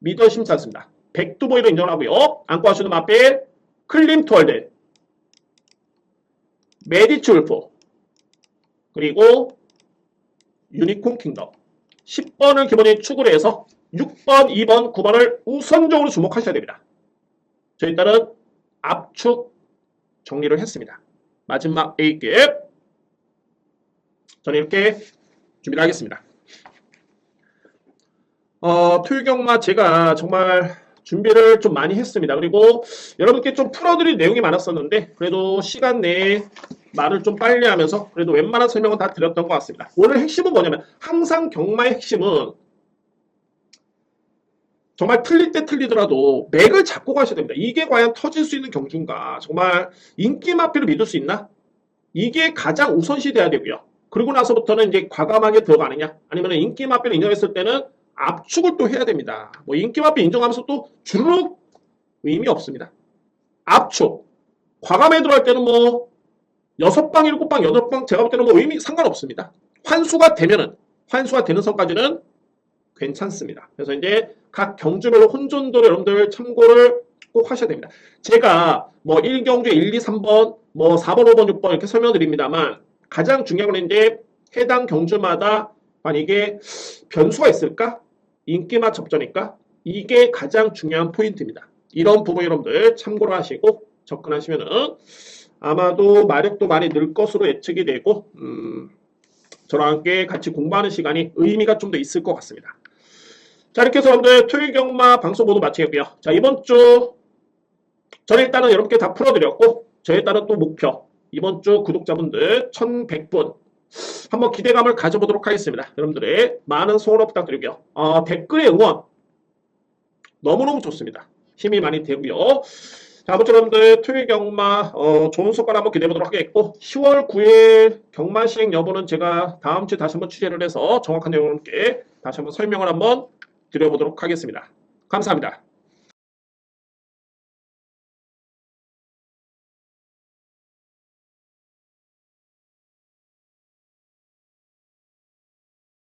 미더 심치 않습니다. 백두보이로 인정하고요. 안고 할 수 있는 마필 클림토월드, 메디츠 울프, 그리고 유니콘 킹덤 10번을 기본인 축으로 해서 6번, 2번, 9번을 우선적으로 주목하셔야 됩니다. 저 일단은 압축 정리를 했습니다. 마지막 A급 저는 이렇게 준비를 하겠습니다. 토요경마 제가 정말 준비를 좀 많이 했습니다. 그리고 여러분께 좀 풀어드릴 내용이 많았었는데 그래도 시간 내에 말을 좀 빨리 하면서 그래도 웬만한 설명은 다 드렸던 것 같습니다. 오늘 핵심은 뭐냐면 항상 경마의 핵심은 정말 틀릴 때 틀리더라도 맥을 잡고 가셔야 됩니다. 이게 과연 터질 수 있는 경주인가? 정말 인기 마필을 믿을 수 있나? 이게 가장 우선시 돼야 되고요. 그리고 나서부터는 이제 과감하게 들어가느냐? 아니면 인기 마필을 인정했을 때는 압축을 또 해야 됩니다. 뭐 인기 마필 인정하면서 또 주르륵 의미 없습니다. 압축. 과감하게 들어갈 때는 뭐 6방, 7방, 8방 제가 볼 때는 뭐 의미 상관없습니다. 환수가 되면은 환수가 되는 선까지는 괜찮습니다. 그래서 이제 각 경주별로 혼전도를 여러분들 참고를 꼭 하셔야 됩니다. 제가 뭐 1경주에 1, 2, 3번, 뭐 4번, 5번, 6번 이렇게 설명드립니다만 가장 중요한 건 이제 해당 경주마다 이게 변수가 있을까? 인기맛 접전일까? 이게 가장 중요한 포인트입니다. 이런 부분 여러분들 참고를 하시고 접근하시면은 아마도 마력도 많이 늘 것으로 예측이 되고 저랑 함께 같이 공부하는 시간이 의미가 좀 더 있을 것 같습니다. 자, 이렇게 해서 여러분들 토요일 경마 방송 모두 마치겠고요. 자, 이번 주 저는 일단은 여러분께 다 풀어드렸고 저에 따른 또 목표 이번 주 구독자분들 1100분 한번 기대감을 가져보도록 하겠습니다. 여러분들의 많은 소원 부탁드리고요. 댓글의 응원 너무너무 좋습니다. 힘이 많이 되고요. 자, 아무튼 여러분들 토요일 경마 좋은 성과 한번 기대해보도록 하겠고 10월 9일 경마 시행 여부는 제가 다음 주에 다시 한번 취재를 해서 정확한 내용을 함께 다시 한번 설명을 한번 드려보도록 하겠습니다. 감사합니다.